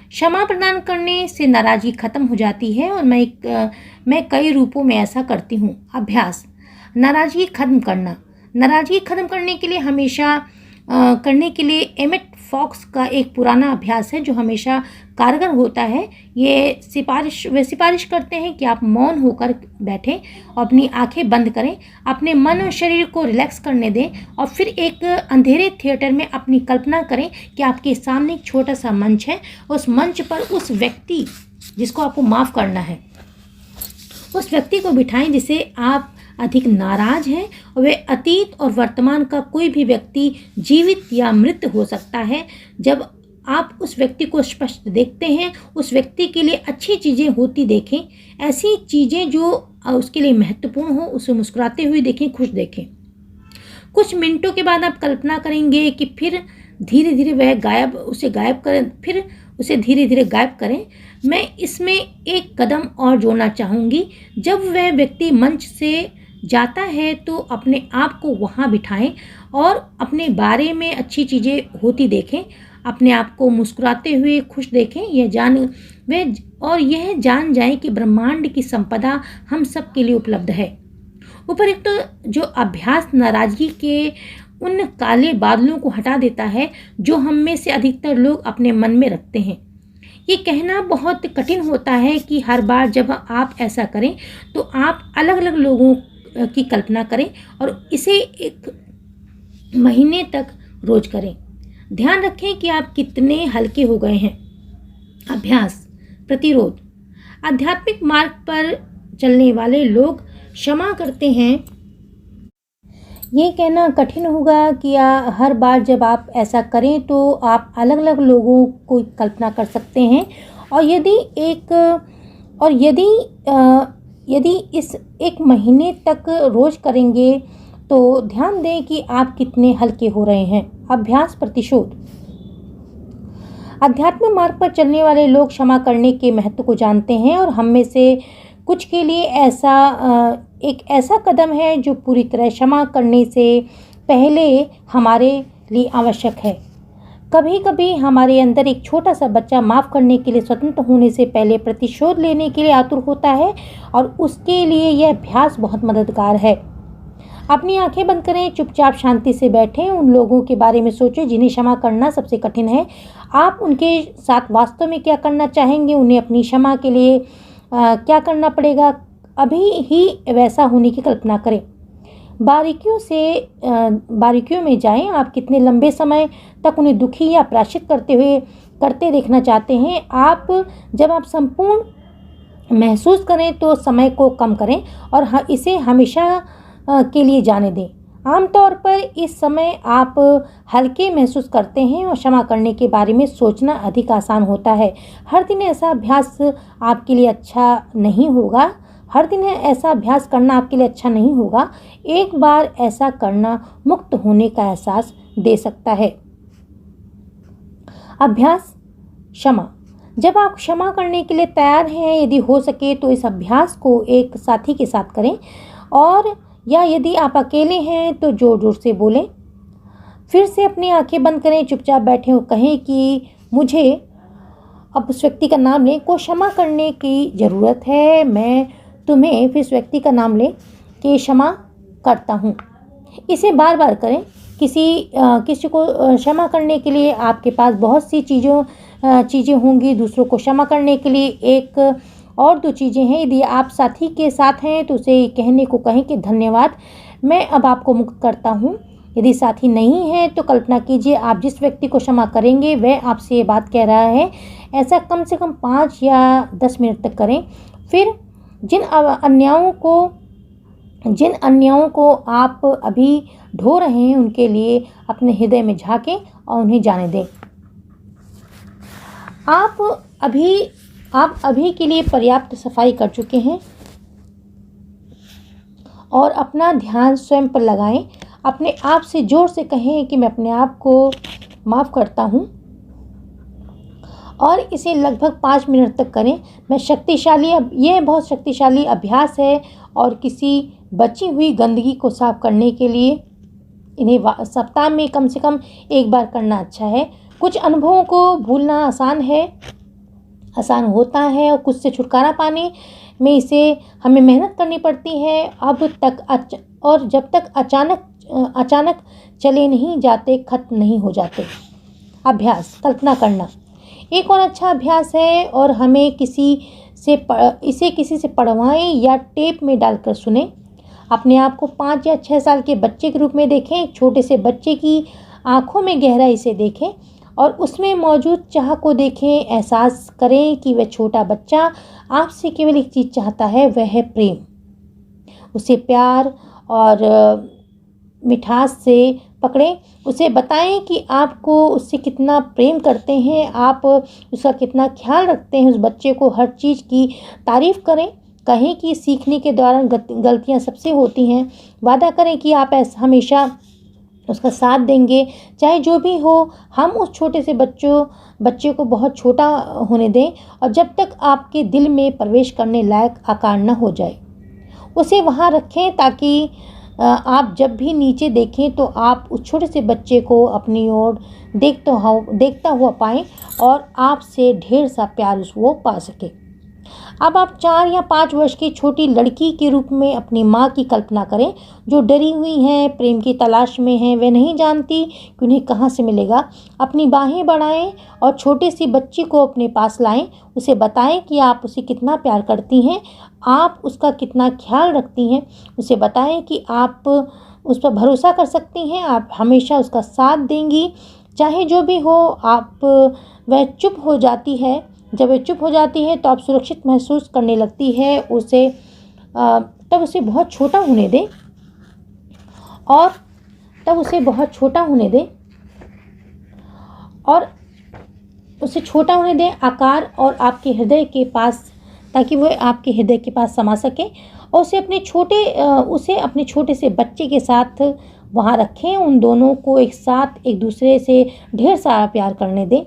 क्षमा प्रदान करने से नाराज़गी खत्म हो जाती है और मैं कई रूपों में ऐसा करती हूँ। अभ्यास, नाराज़गी खत्म करने के लिए एमिट फॉक्स का एक पुराना अभ्यास है जो हमेशा कारगर होता है। वे सिफारिश करते हैं कि आप मौन होकर बैठें और अपनी आंखें बंद करें, अपने मन और शरीर को रिलैक्स करने दें और फिर एक अंधेरे थिएटर में अपनी कल्पना करें कि आपके सामने एक छोटा सा मंच है। उस मंच पर उस व्यक्ति जिसको आपको माफ़ करना है, उस व्यक्ति को बिठाएं जिसे आप अधिक नाराज हैं। और वे अतीत और वर्तमान का कोई भी व्यक्ति, जीवित या मृत हो सकता है। जब आप उस व्यक्ति को स्पष्ट देखते हैं, उस व्यक्ति के लिए अच्छी चीज़ें होती देखें, ऐसी चीज़ें जो उसके लिए महत्वपूर्ण हो, उसे मुस्कुराते हुए देखें, खुश देखें। कुछ मिनटों के बाद आप कल्पना करेंगे कि फिर धीरे धीरे उसे धीरे धीरे गायब करें। मैं इसमें एक कदम और जोड़ना चाहूँगी। जब वह व्यक्ति मंच से जाता है तो अपने आप को वहाँ बिठाएं और अपने बारे में अच्छी चीज़ें होती देखें, अपने आप को मुस्कुराते हुए खुश देखें। यह जान जाएं कि ब्रह्मांड की संपदा हम सब के लिए उपलब्ध है। उपरोक्त जो अभ्यास नाराज़गी के उन काले बादलों को हटा देता है जो हम में से अधिकतर लोग अपने मन में रखते हैं। ये कहना बहुत कठिन होता है कि हर बार जब आप ऐसा करें तो आप अलग अलग लोगों की कल्पना करें और इसे एक महीने तक रोज करें। ध्यान रखें कि आप कितने हल्के हो गए हैं। अभ्यास, प्रतिरोध। आध्यात्मिक मार्ग पर चलने वाले लोग क्षमा करते हैं। ये कहना कठिन होगा कि हर बार जब आप ऐसा करें तो आप अलग अलग लोगों को कल्पना कर सकते हैं और यदि इस एक महीने तक रोज करेंगे तो ध्यान दें कि आप कितने हल्के हो रहे हैं। अभ्यास, प्रतिशोध। अध्यात्म मार्ग पर चलने वाले लोग क्षमा करने के महत्व को जानते हैं और हम में से कुछ के लिए एक ऐसा कदम है जो पूरी तरह क्षमा करने से पहले हमारे लिए आवश्यक है। कभी कभी हमारे अंदर एक छोटा सा बच्चा माफ़ करने के लिए स्वतंत्र होने से पहले प्रतिशोध लेने के लिए आतुर होता है और उसके लिए यह अभ्यास बहुत मददगार है। अपनी आंखें बंद करें, चुपचाप शांति से बैठें, उन लोगों के बारे में सोचें जिन्हें क्षमा करना सबसे कठिन है। आप उनके साथ वास्तव में क्या करना चाहेंगे, उन्हें अपनी क्षमा के लिए क्या करना पड़ेगा, अभी ही वैसा होने की कल्पना करें। बारीकियों में जाएं। आप कितने लंबे समय तक उन्हें दुखी या प्रायश्चित करते देखना चाहते हैं। जब आप संपूर्ण महसूस करें तो समय को कम करें और इसे हमेशा के लिए जाने दें। आमतौर पर इस समय आप हल्के महसूस करते हैं और क्षमा करने के बारे में सोचना अधिक आसान होता है। हर दिन ऐसा अभ्यास करना आपके लिए अच्छा नहीं होगा। एक बार ऐसा करना मुक्त होने का एहसास दे सकता है। अभ्यास, क्षमा। जब आप क्षमा करने के लिए तैयार हैं, यदि हो सके तो इस अभ्यास को एक साथी के साथ करें, और या यदि आप अकेले हैं तो जोर जोर से बोलें। फिर से अपनी आंखें बंद करें, चुपचाप बैठें और कहें कि मुझे, अब उस व्यक्ति का नाम लें, को क्षमा करने की ज़रूरत है, मैं तुम्हें, फिर उस व्यक्ति का नाम लें कि क्षमा करता हूँ। इसे बार बार करें। किसी को क्षमा करने के लिए आपके पास बहुत सी चीज़ें होंगी, दूसरों को क्षमा करने के लिए एक और दो चीज़ें हैं। यदि आप साथी के साथ हैं तो उसे कहने को कहें कि धन्यवाद, मैं अब आपको मुक्त करता हूँ। यदि साथी नहीं है तो कल्पना कीजिए आप जिस व्यक्ति को क्षमा करेंगे वह आपसे ये बात कह रहा है। ऐसा कम से कम 5 या 10 मिनट तक करें। फिर जिन अन्यायों को आप अभी ढो रहे हैं उनके लिए अपने हृदय में झांकें और उन्हें जाने दें। आप अभी के लिए पर्याप्त सफाई कर चुके हैं और अपना ध्यान स्वयं पर लगाएं। अपने आप से जोर से कहें कि मैं अपने आप को माफ़ करता हूँ, और इसे लगभग 5 मिनट तक करें। यह बहुत शक्तिशाली अभ्यास है और किसी बची हुई गंदगी को साफ करने के लिए इन्हें सप्ताह में कम से कम एक बार करना अच्छा है। कुछ अनुभवों को भूलना आसान होता है और कुछ से छुटकारा पाने में हमें मेहनत करनी पड़ती है। जब तक अचानक चले नहीं जाते, खत्म नहीं हो जाते। अभ्यास कल्पना करना एक और अच्छा अभ्यास है, और हमें इसे किसी से पढ़वाएं या टेप में डालकर सुने। अपने आप को 5 या 6 साल के बच्चे के रूप में देखें। एक छोटे से बच्चे की आंखों में गहराई से देखें और उसमें मौजूद चाह को देखें। एहसास करें कि वह छोटा बच्चा आपसे केवल एक चीज़ चाहता है, वह है प्रेम। उसे प्यार और मिठास से पकड़ें। उसे बताएं कि आपको उससे कितना प्रेम करते हैं, आप उसका कितना ख्याल रखते हैं। उस बच्चे को हर चीज़ की तारीफ़ करें। कहें कि सीखने के दौरान गलतियां सबसे होती हैं। वादा करें कि आप हमेशा उसका साथ देंगे, चाहे जो भी हो। हम उस छोटे से बच्चे को बहुत छोटा होने दें और जब तक आपके दिल में प्रवेश करने लायक आकार न हो जाए। उसे वहाँ रखें ताकि आप जब भी नीचे देखें तो आप उस छोटे से बच्चे को अपनी ओर देखता हुआ पाएं और आपसे ढेर सा प्यार वो पा सके। अब आप 4 या 5 वर्ष की छोटी लड़की के रूप में अपनी माँ की कल्पना करें, जो डरी हुई है, प्रेम की तलाश में है। वे नहीं जानती कि उन्हें कहाँ से मिलेगा। अपनी बाहें बढ़ाएं और छोटी सी बच्ची को अपने पास लाएं। उसे बताएं कि आप उसे कितना प्यार करती हैं, आप उसका कितना ख्याल रखती हैं। उसे बताएं कि आप उस पर भरोसा कर सकती हैं, आप हमेशा उसका साथ देंगी, चाहे जो भी हो। वह चुप हो जाती है। जब वह चुप हो जाती है तो आप सुरक्षित महसूस करने लगती है। तब उसे बहुत छोटा होने दें और उसे छोटा होने दें आकार और आपके हृदय के पास, ताकि वह आपके हृदय के पास समा सके। और उसे अपने छोटे से बच्चे के साथ वहाँ रखें। उन दोनों को एक साथ एक दूसरे से ढेर सारा प्यार करने दें।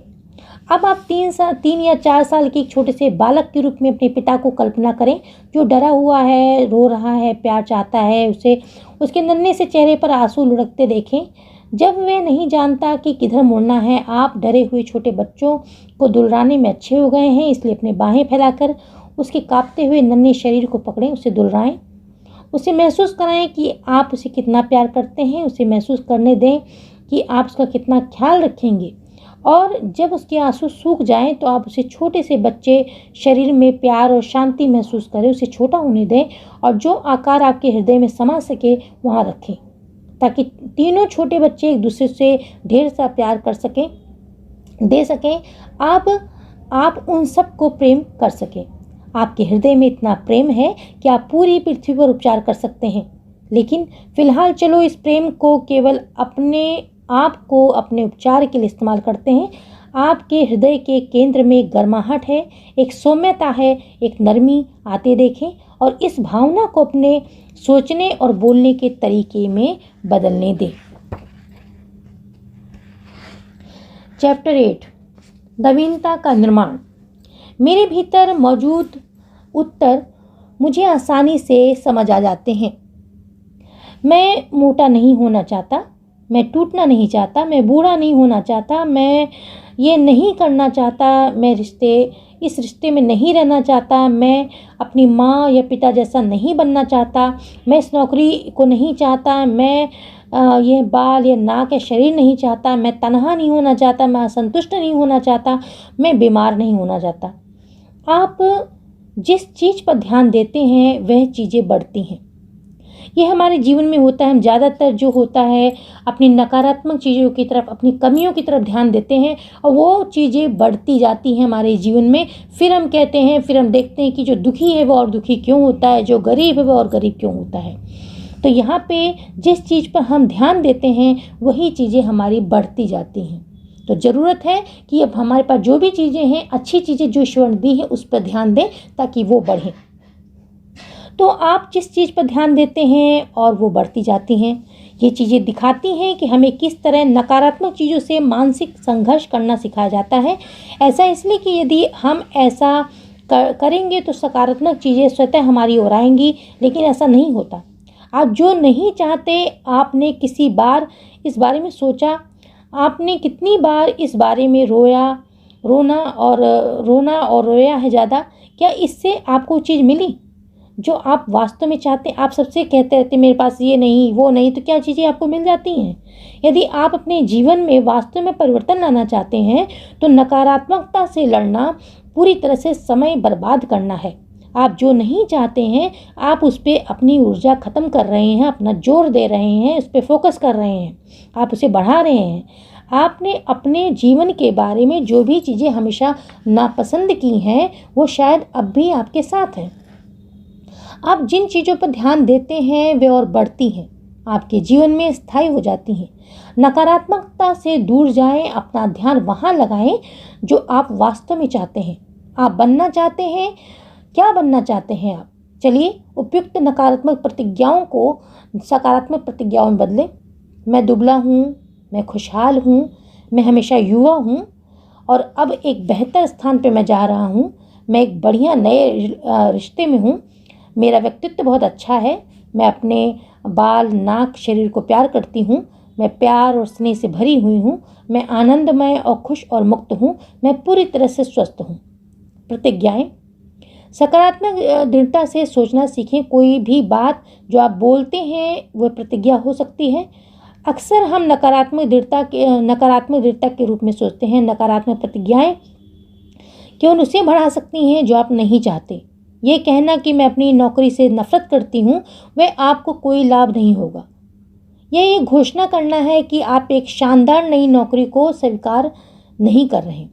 अब आप 3 या 4 साल के एक छोटे से बालक के रूप में अपने पिता को कल्पना करें, जो डरा हुआ है, रो रहा है, प्यार चाहता है। उसके नन्हे से चेहरे पर आंसू लुढ़कते देखें। जब वह नहीं जानता कि किधर मुड़ना है, आप डरे हुए छोटे बच्चों को दुलराने में अच्छे हो गए हैं, इसलिए अपने बाहें फैलाकर उसके कांपते हुए नन्हे शरीर को पकड़ें, उसे दुलराएं। उसे महसूस कराएं कि आप उसे कितना प्यार करते हैं। उसे महसूस करने दें कि आप उसका कितना ख्याल रखेंगे। और जब उसके आंसू सूख जाएं तो आप उसे छोटे से बच्चे शरीर में प्यार और शांति महसूस करें। उसे छोटा होने दें और जो आकार आपके हृदय में समा सके वहाँ रखें, ताकि तीनों छोटे बच्चे एक दूसरे से ढेर सा प्यार दे सकें। आप उन सब को प्रेम कर सकें। आपके हृदय में इतना प्रेम है कि आप पूरी पृथ्वी पर उपचार कर सकते हैं। लेकिन फिलहाल चलो इस प्रेम को केवल अपने उपचार के लिए इस्तेमाल करते हैं। आपके हृदय के केंद्र में एक गर्माहट है, एक सौम्यता है, एक नरमी आते देखें और इस भावना को अपने सोचने और बोलने के तरीके में बदलने दें। चैप्टर 8 नवीनता का निर्माण। मेरे भीतर मौजूद उत्तर मुझे आसानी से समझ आ जाते हैं। मैं मोटा नहीं होना चाहता, मैं टूटना नहीं चाहता, मैं बूढ़ा नहीं होना चाहता, मैं ये नहीं करना चाहता, मैं इस रिश्ते में नहीं रहना चाहता, मैं अपनी माँ या पिता जैसा नहीं बनना चाहता, मैं इस नौकरी को नहीं चाहता, मैं ये बाल या नाक या शरीर नहीं चाहता, मैं तनहा नहीं होना चाहता, मैं असंतुष्ट नहीं होना चाहता, मैं बीमार नहीं होना चाहता। आप जिस चीज़ पर ध्यान देते हैं वह चीज़ें बढ़ती हैं। ये हमारे जीवन में होता है। हम ज़्यादातर जो होता है अपनी नकारात्मक चीज़ों की तरफ, अपनी कमियों की तरफ ध्यान देते हैं और वो चीज़ें बढ़ती जाती हैं हमारे जीवन में। फिर हम कहते हैं, फिर हम देखते हैं कि जो दुखी है वो और दुखी क्यों होता है, जो गरीब है वो और गरीब क्यों होता है। तो यहाँ पे जिस चीज़ पर हम ध्यान देते हैं वही चीज़ें हमारी बढ़ती जाती हैं। तो ज़रूरत है कि अब हमारे पास जो भी चीज़ें हैं, अच्छी चीज़ें जो ईश्वर ने दी हैं उस पर ध्यान दें ताकि वो बढ़ें। तो आप जिस चीज़ पर ध्यान देते हैं और वो बढ़ती जाती हैं। ये चीज़ें दिखाती हैं कि हमें किस तरह नकारात्मक चीज़ों से मानसिक संघर्ष करना सिखाया जाता है। ऐसा इसलिए कि यदि हम ऐसा करेंगे तो सकारात्मक चीज़ें स्वतः हमारी ओर आएंगी, लेकिन ऐसा नहीं होता। आप जो नहीं चाहते, आपने किसी बार इस बारे में सोचा, आपने कितनी बार इस बारे में रोना और रोया है ज़्यादा? क्या इससे आपको चीज़ मिली जो आप वास्तव में चाहते? आप सबसे कहते रहते मेरे पास ये नहीं वो नहीं, तो क्या चीज़ें आपको मिल जाती हैं? यदि आप अपने जीवन में वास्तव में परिवर्तन लाना चाहते हैं तो नकारात्मकता से लड़ना पूरी तरह से समय बर्बाद करना है। आप जो नहीं चाहते हैं आप उस पर अपनी ऊर्जा ख़त्म कर रहे हैं, अपना जोर दे रहे हैं, उस पर फोकस कर रहे हैं, आप उसे बढ़ा रहे हैं। आपने अपने जीवन के बारे में जो भी चीज़ें हमेशा नापसंद की हैं वो शायद अब भी आपके साथ हैं। आप जिन चीज़ों पर ध्यान देते हैं वे और बढ़ती हैं, आपके जीवन में स्थायी हो जाती हैं। नकारात्मकता से दूर जाएं, अपना ध्यान वहाँ लगाएं जो आप वास्तव में चाहते हैं। आप बनना चाहते हैं, क्या बनना चाहते हैं आप? चलिए उपयुक्त नकारात्मक प्रतिज्ञाओं को सकारात्मक प्रतिज्ञाओं में बदलें। मैं दुबला हूँ, मैं खुशहाल हूँ, मैं हमेशा युवा हूँ और अब एक बेहतर स्थान पर मैं जा रहा हूँ, मैं एक बढ़िया नए रिश्ते में हूँ, मेरा व्यक्तित्व बहुत अच्छा है, मैं अपने बाल नाक शरीर को प्यार करती हूँ, मैं प्यार और स्नेह से भरी हुई हूँ, मैं आनंदमय और खुश और मुक्त हूँ, मैं पूरी तरह से स्वस्थ हूँ। प्रतिज्ञाएं सकारात्मक दृढ़ता से सोचना सीखें। कोई भी बात जो आप बोलते हैं वह प्रतिज्ञा हो सकती है। अक्सर हम नकारात्मक दृढ़ता के रूप में सोचते हैं। नकारात्मक प्रतिज्ञाएं केवल उसे बढ़ा सकती हैं जो आप नहीं चाहते। ये कहना कि मैं अपनी नौकरी से नफरत करती हूँ वह आपको कोई लाभ नहीं होगा। यह घोषणा करना है कि आप एक शानदार नई नौकरी को स्वीकार नहीं कर रहे।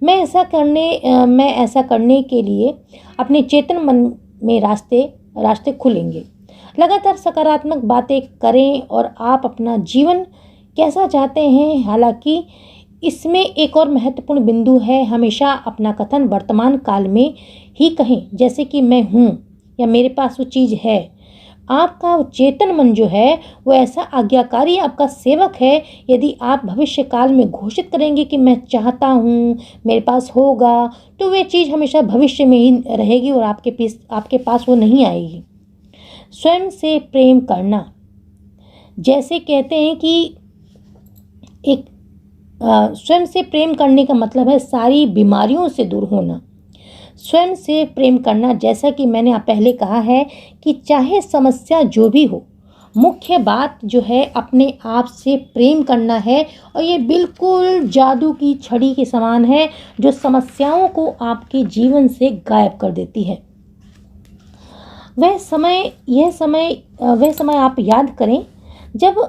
मैं ऐसा करने के लिए अपने चेतन मन में रास्ते खुलेंगे। लगातार सकारात्मक बातें करें और आप अपना जीवन कैसा चाहते हैं। हालांकि इसमें एक और महत्वपूर्ण बिंदु है, हमेशा अपना कथन वर्तमान काल में ही कहें, जैसे कि मैं हूँ या मेरे पास वो चीज़ है। आपका चेतन मन जो है वो ऐसा आज्ञाकारी आपका सेवक है। यदि आप भविष्य काल में घोषित करेंगे कि मैं चाहता हूँ, मेरे पास होगा, तो वह चीज़ हमेशा भविष्य में ही रहेगी और आपके पास वो नहीं आएगी। स्वयं से प्रेम करना, जैसे कहते हैं कि स्वयं से प्रेम करने का मतलब है सारी बीमारियों से दूर होना। स्वयं से प्रेम करना, जैसा कि मैंने पहले कहा है कि चाहे समस्या जो भी हो, मुख्य बात जो है अपने आप से प्रेम करना है। और ये बिल्कुल जादू की छड़ी के समान है जो समस्याओं को आपके जीवन से गायब कर देती है। वह समय आप याद करें जब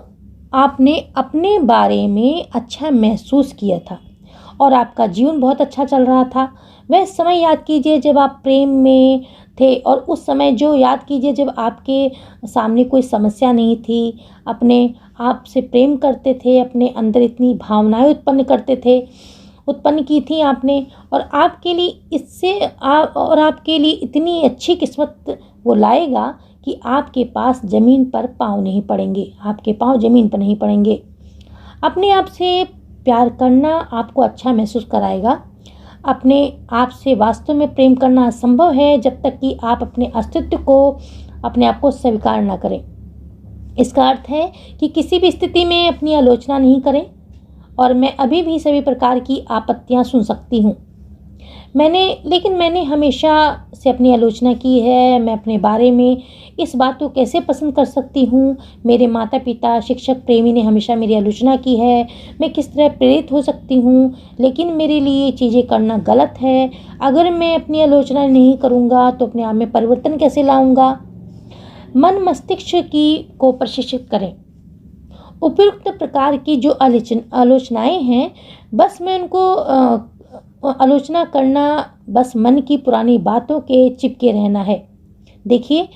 आपने अपने बारे में अच्छा महसूस किया था और आपका जीवन बहुत अच्छा चल रहा था। वह समय याद कीजिए जब आप प्रेम में थे और उस समय जो याद कीजिए जब आपके सामने कोई समस्या नहीं थी, अपने आप से प्रेम करते थे, अपने अंदर इतनी भावनाएं उत्पन्न की थी आपने, और आपके लिए इतनी अच्छी किस्मत वो लाएगा कि आपके पास ज़मीन पर पाँव नहीं पड़ेंगे, आपके पाँव ज़मीन पर नहीं पड़ेंगे। अपने आप से प्यार करना आपको अच्छा महसूस कराएगा। अपने आप से वास्तव में प्रेम करना असंभव है जब तक कि आप अपने अस्तित्व को, अपने आप को स्वीकार न करें। इसका अर्थ है कि किसी भी स्थिति में अपनी आलोचना नहीं करें। और मैं अभी भी सभी प्रकार की आपत्तियां सुन सकती हूँ। लेकिन मैंने हमेशा से अपनी आलोचना की है। मैं अपने बारे में इस बात को कैसे पसंद कर सकती हूँ? मेरे माता पिता, शिक्षक, प्रेमी ने हमेशा मेरी आलोचना की है। मैं किस तरह प्रेरित हो सकती हूँ? लेकिन मेरे लिए ये चीज़ें करना गलत है। अगर मैं अपनी आलोचना नहीं करूँगा तो अपने आप में परिवर्तन कैसे लाऊँगा? मन मस्तिष्क को प्रशिक्षित करें। उपयुक्त प्रकार की जो आलोचनाएं हैं, बस मैं उनको आलोचना करना, बस मन की पुरानी बातों के चिपके रहना है। देखिए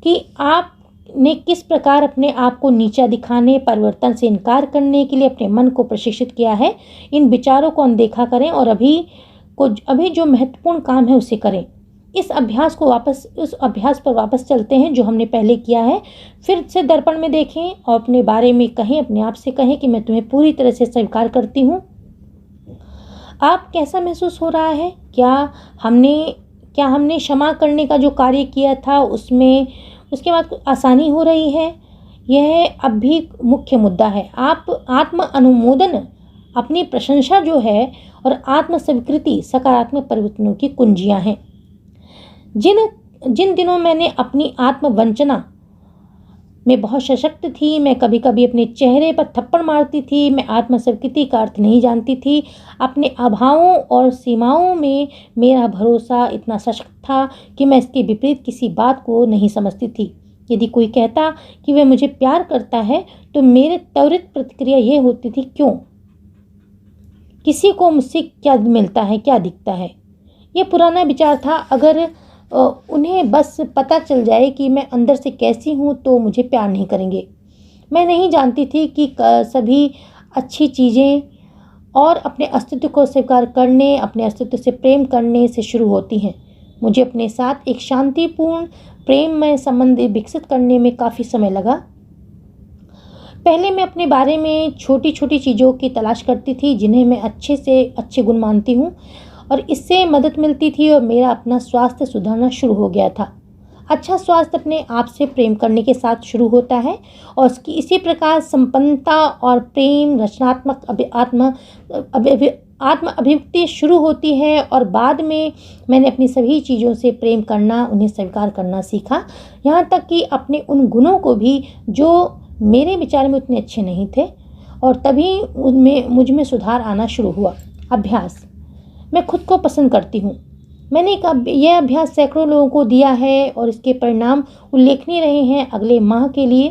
कि आपने किस प्रकार अपने आप को नीचा दिखाने, परिवर्तन से इनकार करने के लिए अपने मन को प्रशिक्षित किया है। इन विचारों को अनदेखा करें और अभी जो महत्वपूर्ण काम है उसे करें। इस अभ्यास पर वापस चलते हैं जो हमने पहले किया है। फिर से दर्पण में देखें और अपने बारे में कहें, अपने आप से कहें कि मैं तुम्हें पूरी तरह से स्वीकार करती हूँ। आप कैसा महसूस हो रहा है? क्या हमने क्षमा करने का जो कार्य किया था उसके बाद आसानी हो रही है? यह अब भी मुख्य मुद्दा है। आप आत्म अनुमोदन, अपनी प्रशंसा जो है, और आत्म स्वीकृति सकारात्मक परिवर्तनों की कुंजियां हैं। जिन दिनों मैंने अपनी आत्मवंचना में बहुत सशक्त थी, मैं कभी कभी अपने चेहरे पर थप्पड़ मारती थी। मैं आत्म स्वीकृति का अर्थ नहीं जानती थी। अपने अभावों और सीमाओं में मेरा भरोसा इतना सशक्त था कि मैं इसके विपरीत किसी बात को नहीं समझती थी। यदि कोई कहता कि वह मुझे प्यार करता है तो मेरे त्वरित प्रतिक्रिया ये होती थी, क्यों? किसी को मुझसे क्या मिलता है, क्या दिखता है? ये पुराना विचार था। अगर उन्हें बस पता चल जाए कि मैं अंदर से कैसी हूँ तो मुझे प्यार नहीं करेंगे। मैं नहीं जानती थी कि सभी अच्छी चीज़ें और अपने अस्तित्व को स्वीकार करने, अपने अस्तित्व से प्रेम करने से शुरू होती हैं। मुझे अपने साथ एक शांतिपूर्ण प्रेममय संबंध विकसित करने में काफ़ी समय लगा। पहले मैं अपने बारे में छोटी छोटी चीज़ों की तलाश करती थी जिन्हें मैं अच्छे से अच्छे गुण मानती हूँ, और इससे मदद मिलती थी और मेरा अपना स्वास्थ्य सुधारना शुरू हो गया था। अच्छा स्वास्थ्य अपने आप से प्रेम करने के साथ शुरू होता है और इसी प्रकार संपन्नता और प्रेम, रचनात्मक आत्म अभिव्यक्ति शुरू होती है। और बाद में मैंने अपनी सभी चीज़ों से प्रेम करना, उन्हें स्वीकार करना सीखा, यहाँ तक कि अपने उन गुणों को भी जो मेरे विचार में उतने अच्छे नहीं थे, और तभी मुझ में सुधार आना शुरू हुआ। अभ्यास। मैं खुद को पसंद करती हूँ। मैंने यह अभ्यास सैकड़ों लोगों को दिया है और इसके परिणाम उल्लेखनीय रहे हैं। अगले माह के लिए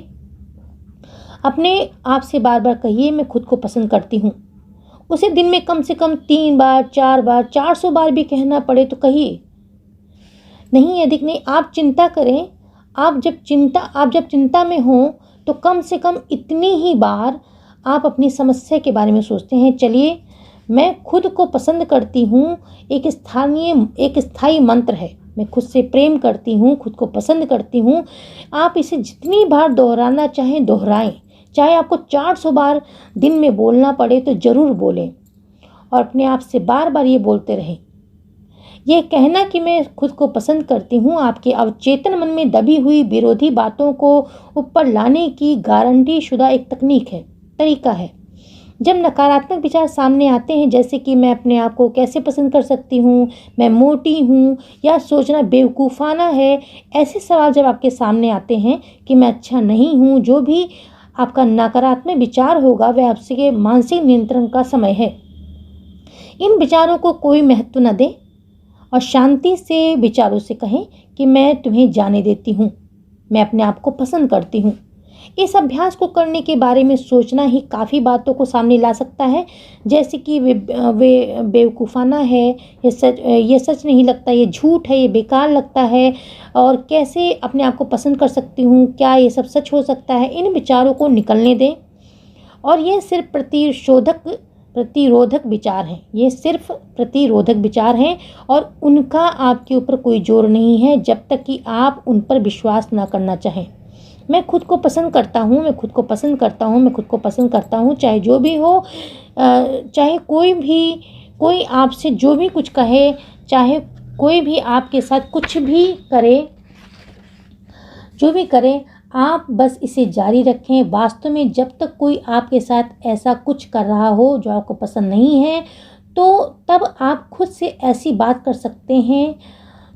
अपने आप से बार बार कहिए, मैं खुद को पसंद करती हूँ। उसे दिन में कम से कम 3 बार, 4 बार, 400 बार भी कहना पड़े तो कहिए। नहीं, अधिक नहीं। आप चिंता करें। आप जब चिंता में हो तो कम से कम इतनी ही बार आप अपनी समस्या के बारे में सोचते हैं। चलिए, मैं खुद को पसंद करती हूँ एक स्थायी मंत्र है। मैं खुद से प्रेम करती हूँ, खुद को पसंद करती हूँ। आप इसे जितनी बार दोहराना चाहें दोहराएं। चाहे आपको 400 बार दिन में बोलना पड़े तो ज़रूर बोलें, और अपने आप से बार बार ये बोलते रहें। यह कहना कि मैं खुद को पसंद करती हूँ आपके अवचेतन मन में दबी हुई विरोधी बातों को ऊपर लाने की गारंटी शुदा एक तरीका है। जब नकारात्मक विचार सामने आते हैं, जैसे कि मैं अपने आप को कैसे पसंद कर सकती हूँ, मैं मोटी हूँ, या सोचना बेवकूफ़ाना है, ऐसे सवाल जब आपके सामने आते हैं कि मैं अच्छा नहीं हूँ, जो भी आपका नकारात्मक विचार होगा वह आपके मानसिक नियंत्रण का समय है। इन विचारों को कोई महत्व न दें और शांति से विचारों से कहें कि मैं तुम्हें जाने देती हूँ, मैं अपने आप को पसंद करती हूँ। इस अभ्यास को करने के बारे में सोचना ही काफ़ी बातों को सामने ला सकता है, जैसे कि वे बेवकूफ़ाना है, ये सच नहीं लगता, ये झूठ है, ये बेकार लगता है, और कैसे अपने आप को पसंद कर सकती हूँ, क्या ये सब सच हो सकता है। इन विचारों को निकलने दें, और ये सिर्फ प्रतिरोधक विचार हैं। ये सिर्फ प्रतिरोधक विचार हैं और उनका आपके ऊपर कोई जोर नहीं है जब तक कि आप उन पर विश्वास ना करना चाहें। मैं खुद को पसंद करता हूँ, मैं खुद को पसंद करता हूँ, मैं खुद को पसंद करता हूँ, चाहे जो भी हो, चाहे कोई आपसे जो भी कुछ कहे, चाहे कोई भी आपके साथ कुछ भी करे, जो भी करे, आप बस इसे जारी रखें। वास्तव में जब तक कोई आपके साथ ऐसा कुछ कर रहा हो जो आपको पसंद नहीं है, तो तब आप खुद से ऐसी बात कर सकते हैं,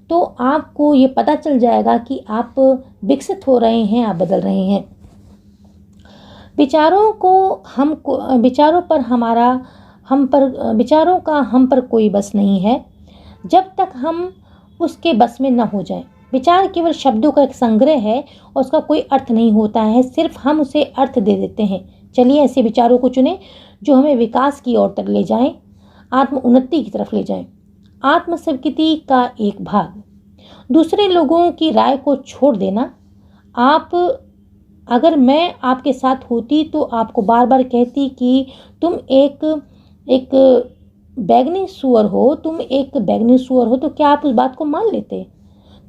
तो आपको ये पता चल जाएगा कि आप विकसित हो रहे हैं, आप बदल रहे हैं। विचारों का हम पर कोई बस नहीं है जब तक हम उसके बस में न हो जाएं। विचार केवल शब्दों का एक संग्रह है और उसका कोई अर्थ नहीं होता है, सिर्फ हम उसे अर्थ दे देते हैं। चलिए ऐसे विचारों को चुनें जो हमें विकास की ओर तक ले जाएं, आत्म उन्नति की तरफ ले जाएं। आत्म स्वीकृति का एक भाग, दूसरे लोगों की राय को छोड़ देना। अगर मैं आपके साथ होती तो आपको बार बार कहती कि तुम एक बैगनी सुअर हो, तो क्या आप उस बात को मान लेते?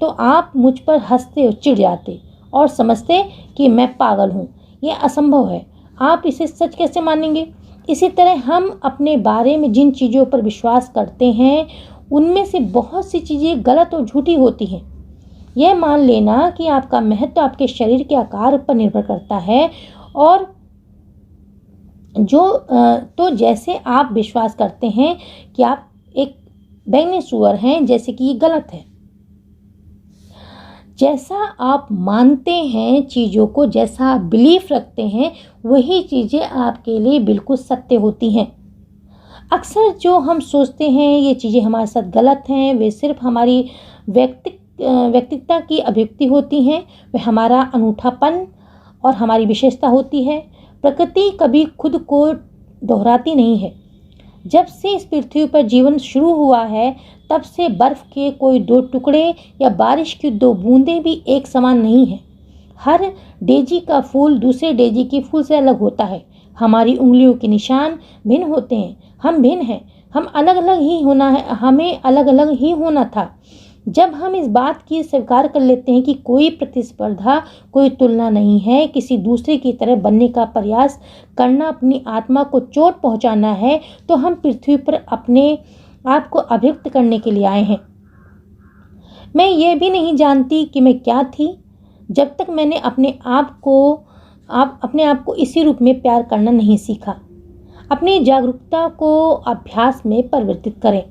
तो आप मुझ पर हंसते और चिढ़ जाते और समझते कि मैं पागल हूँ। यह असंभव है, आप इसे सच कैसे मानेंगे? इसी तरह हम अपने बारे में जिन चीज़ों पर विश्वास करते हैं उनमें से बहुत सी चीज़ें गलत और झूठी होती हैं। यह मान लेना कि आपका महत्व आपके शरीर के आकार पर निर्भर करता है और तो जैसे आप विश्वास करते हैं कि आप एक बैंगनी सूअर हैं, जैसे कि ये गलत है। जैसा आप मानते हैं चीज़ों को, जैसा आप बिलीफ रखते हैं, वही चीज़ें आपके लिए बिल्कुल सत्य होती हैं। अक्सर जो हम सोचते हैं ये चीज़ें हमारे साथ गलत हैं, वे सिर्फ हमारी व्यक्तित्व की अभिव्यक्ति होती हैं। वे हमारा अनूठापन और हमारी विशेषता होती है। प्रकृति कभी खुद को दोहराती नहीं है। जब से इस पृथ्वी पर जीवन शुरू हुआ है, तब से बर्फ के कोई दो टुकड़े या बारिश की दो बूंदें भी एक समान नहीं है। हर डेजी का फूल दूसरे डेजी के फूल से अलग होता है। हमारी उंगलियों के निशान भिन्न होते हैं। हम भिन्न हैं, हमें अलग अलग ही होना था। जब हम इस बात की स्वीकार कर लेते हैं कि कोई प्रतिस्पर्धा, कोई तुलना नहीं है, किसी दूसरे की तरह बनने का प्रयास करना अपनी आत्मा को चोट पहुंचाना है, तो हम पृथ्वी पर अपने आप को अभिव्यक्त करने के लिए आए हैं। मैं ये भी नहीं जानती कि मैं क्या थी जब तक मैंने अपने आप को इसी रूप में प्यार करना नहीं सीखा। अपनी जागरूकता को अभ्यास में परिवर्तित करें।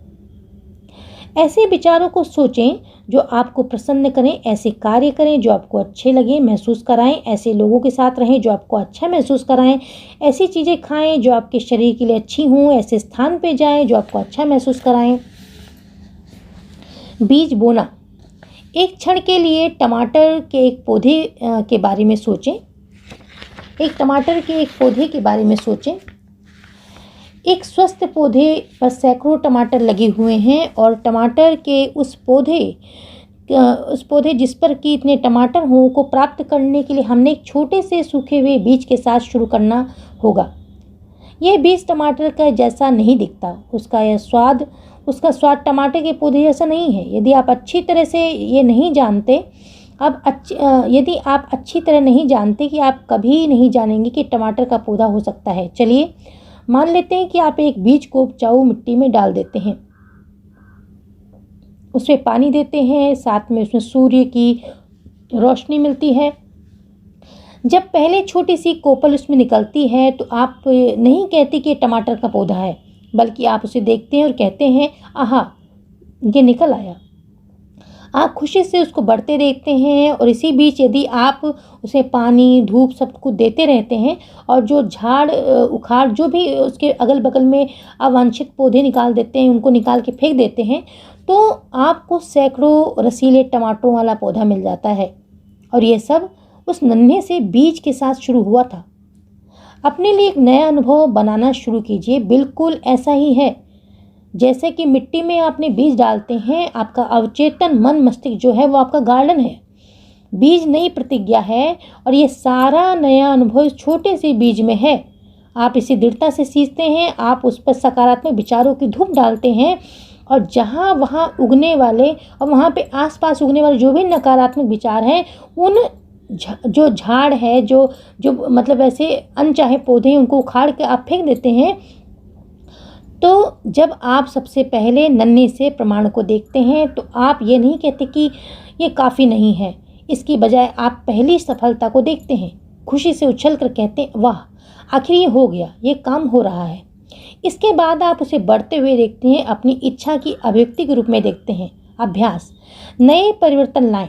ऐसे विचारों को सोचें जो आपको प्रसन्न करें, ऐसे कार्य करें जो आपको अच्छे लगे महसूस कराएं, ऐसे लोगों के साथ रहें जो आपको अच्छा महसूस कराएं, ऐसी चीज़ें खाएं जो आपके शरीर के लिए अच्छी हों, ऐसे स्थान पे जाएं जो आपको अच्छा महसूस कराएं। बीज बोना। एक क्षण के लिए टमाटर के एक पौधे के बारे में सोचें। एक स्वस्थ पौधे पर सैकड़ों टमाटर लगे हुए हैं और टमाटर के उस पौधे जिस पर कि इतने टमाटर हों को प्राप्त करने के लिए हमने एक छोटे से सूखे हुए बीज के साथ शुरू करना होगा। यह बीज टमाटर का जैसा नहीं दिखता, उसका स्वाद टमाटर के पौधे जैसा नहीं है। यदि आप अच्छी तरह नहीं जानते कि आप कभी नहीं जानेंगे कि टमाटर का पौधा हो सकता है। चलिए मान लेते हैं कि आप एक बीज को उपजाऊ मिट्टी में डाल देते हैं, उसमें पानी देते हैं, साथ में उसमें सूर्य की रोशनी मिलती है। जब पहले छोटी सी कोपल उसमें निकलती है तो आप नहीं कहते कि टमाटर का पौधा है, बल्कि आप उसे देखते हैं और कहते हैं, आहा, ये निकल आया। आप खुशी से उसको बढ़ते देखते हैं और इसी बीच यदि आप उसे पानी, धूप सब कुछ देते रहते हैं और जो झाड़ उखाड़ जो भी उसके अगल बगल में अवांछित पौधे निकाल देते हैं, उनको निकाल के फेंक देते हैं, तो आपको सैकड़ों रसीले टमाटरों वाला पौधा मिल जाता है। और ये सब उस नन्हे से बीज के साथ शुरू हुआ था। अपने लिए एक नया अनुभव बनाना शुरू कीजिए। बिल्कुल ऐसा ही है जैसे कि मिट्टी में आपने बीज डालते हैं। आपका अवचेतन मन मस्तिष्क जो है वो आपका गार्डन है। बीज नई प्रतिज्ञा है और ये सारा नया अनुभव इस छोटे से बीज में है। आप इसे दृढ़ता से सींचते हैं, आप उस पर सकारात्मक विचारों की धूप डालते हैं और वहाँ पे आसपास उगने वाले जो भी नकारात्मक विचार हैं, उन जो झाड़ है, जो मतलब ऐसे अनचाहे पौधे हैं, उनको उखाड़ के आप फेंक देते हैं। तो जब आप सबसे पहले नन्हे से प्रमाण को देखते हैं तो आप ये नहीं कहते कि ये काफ़ी नहीं है, इसकी बजाय आप पहली सफलता को देखते हैं, खुशी से उछल कर कहते हैं वाह, आखिर ये हो गया, ये काम हो रहा है। इसके बाद आप उसे बढ़ते हुए देखते हैं, अपनी इच्छा की अभिव्यक्ति के रूप में देखते हैं। अभ्यास, नए परिवर्तन लाएं।